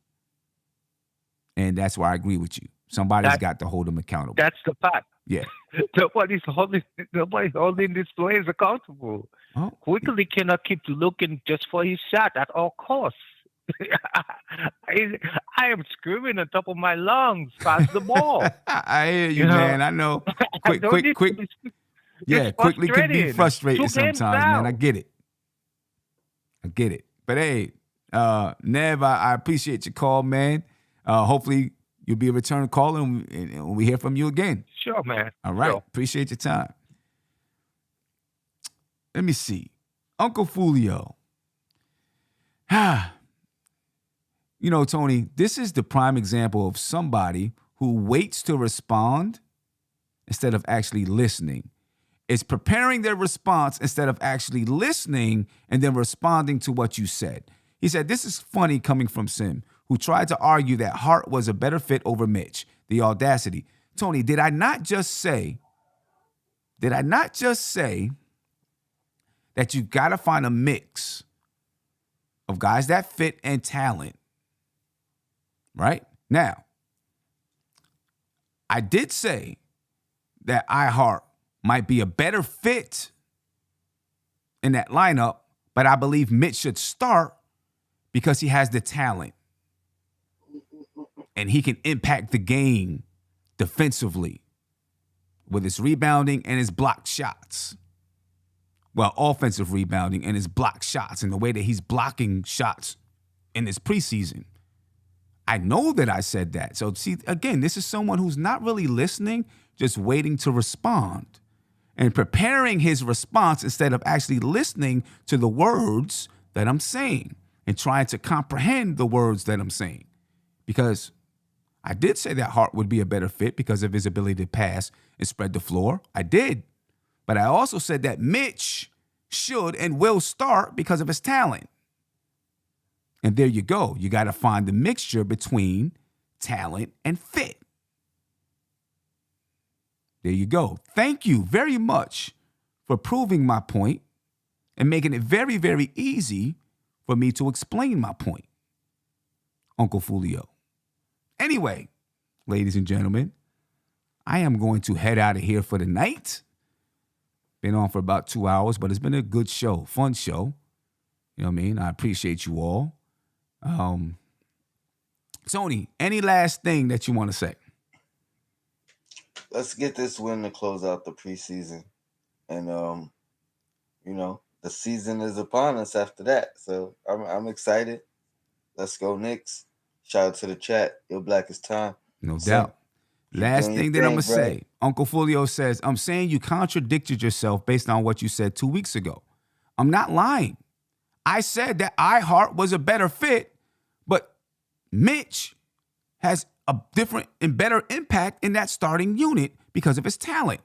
And that's why I agree with you. Somebody's got to hold them accountable. That's the fact. Yeah. Nobody's holding these players accountable. Oh. Quickley cannot keep looking just for his shot at all costs. I am screaming on top of my lungs, pass the ball. I hear you, man. I know. Quick. Yeah, Quickley can be frustrating sometimes, man. I get it. But hey, Nev, I appreciate your call, man. Hopefully you'll be a return caller and we hear from you again. Sure, man. All right. Sure. Appreciate your time. Let me see. Uncle Fulio. Tony, this is the prime example of somebody who waits to respond instead of actually listening. It's preparing their response instead of actually listening and then responding to what you said. He said, this is funny coming from Sim, who tried to argue that Hart was a better fit over Mitch. The audacity. Tony, did I not just say that you got to find a mix of guys that fit and talent? Right? Now, I did say that Hart might be a better fit in that lineup, but I believe Mitch should start because he has the talent and he can impact the game defensively with his rebounding and his blocked shots. Well, offensive rebounding and his blocked shots and the way that he's blocking shots in his preseason. I know that I said that. So see, again, this is someone who's not really listening, just waiting to respond and preparing his response instead of actually listening to the words that I'm saying and trying to comprehend the words that I'm saying. Because I did say that Hart would be a better fit because of his ability to pass and spread the floor. I did. But I also said that Mitch should and will start because of his talent. And there you go. You got to find the mixture between talent and fit. There you go. Thank you very much for proving my point and making it very, very easy for me to explain my point. Uncle Fulio. Anyway, ladies and gentlemen, I am going to head out of here for the night. Been on for about 2 hours, but it's been a good show, fun show. You know what I mean? I appreciate you all. Tony, any last thing that you want to say? Let's get this win to close out the preseason. And, the season is upon us after that. So I'm excited. Let's go, Knicks. Shout out to the chat. Your Black is time. No doubt. Last thing that I'm going to say, Uncle Fulio says, I'm saying you contradicted yourself based on what you said 2 weeks ago. I'm not lying. I said that iHeart was a better fit, but Mitch has a different and better impact in that starting unit because of his talent.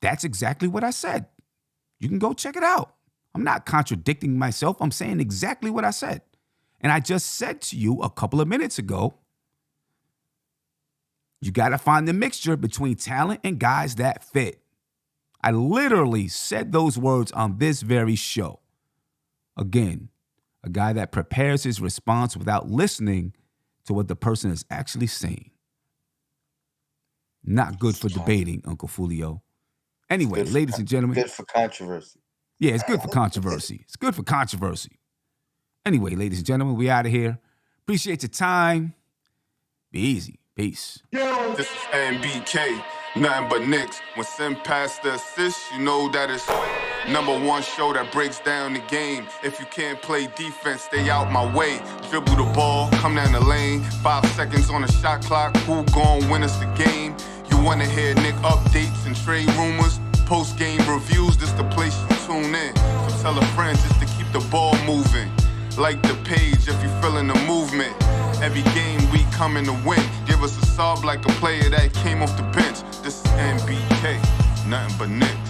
That's exactly what I said. You can go check it out. I'm not contradicting myself. I'm saying exactly what I said. And I just said to you a couple of minutes ago, you got to find the mixture between talent and guys that fit. I literally said those words on this very show. Again, a guy that prepares his response without listening to what the person is actually saying. Not good for debating, Uncle Fulio. Anyway, ladies and gentlemen. Good for controversy. Yeah, it's good for controversy. It's good for controversy. Anyway, ladies and gentlemen, we out of here. Appreciate your time. Be easy. Peace. This is NBK, nothing but Knicks. When Sim passed the assist, you know that it's #1 show that breaks down the game. If you can't play defense, stay out my way. Dribble the ball, come down the lane. 5 seconds on the shot clock. Who gon' win us the game? You wanna hear Nick updates and trade rumors? Post-game reviews, this the place to tune in. So tell a friend just to keep the ball moving. Like the page if you feeling the movement. Every game we coming to win. Give us a sub like a player that came off the bench. This is NBK, nothing but Knicks.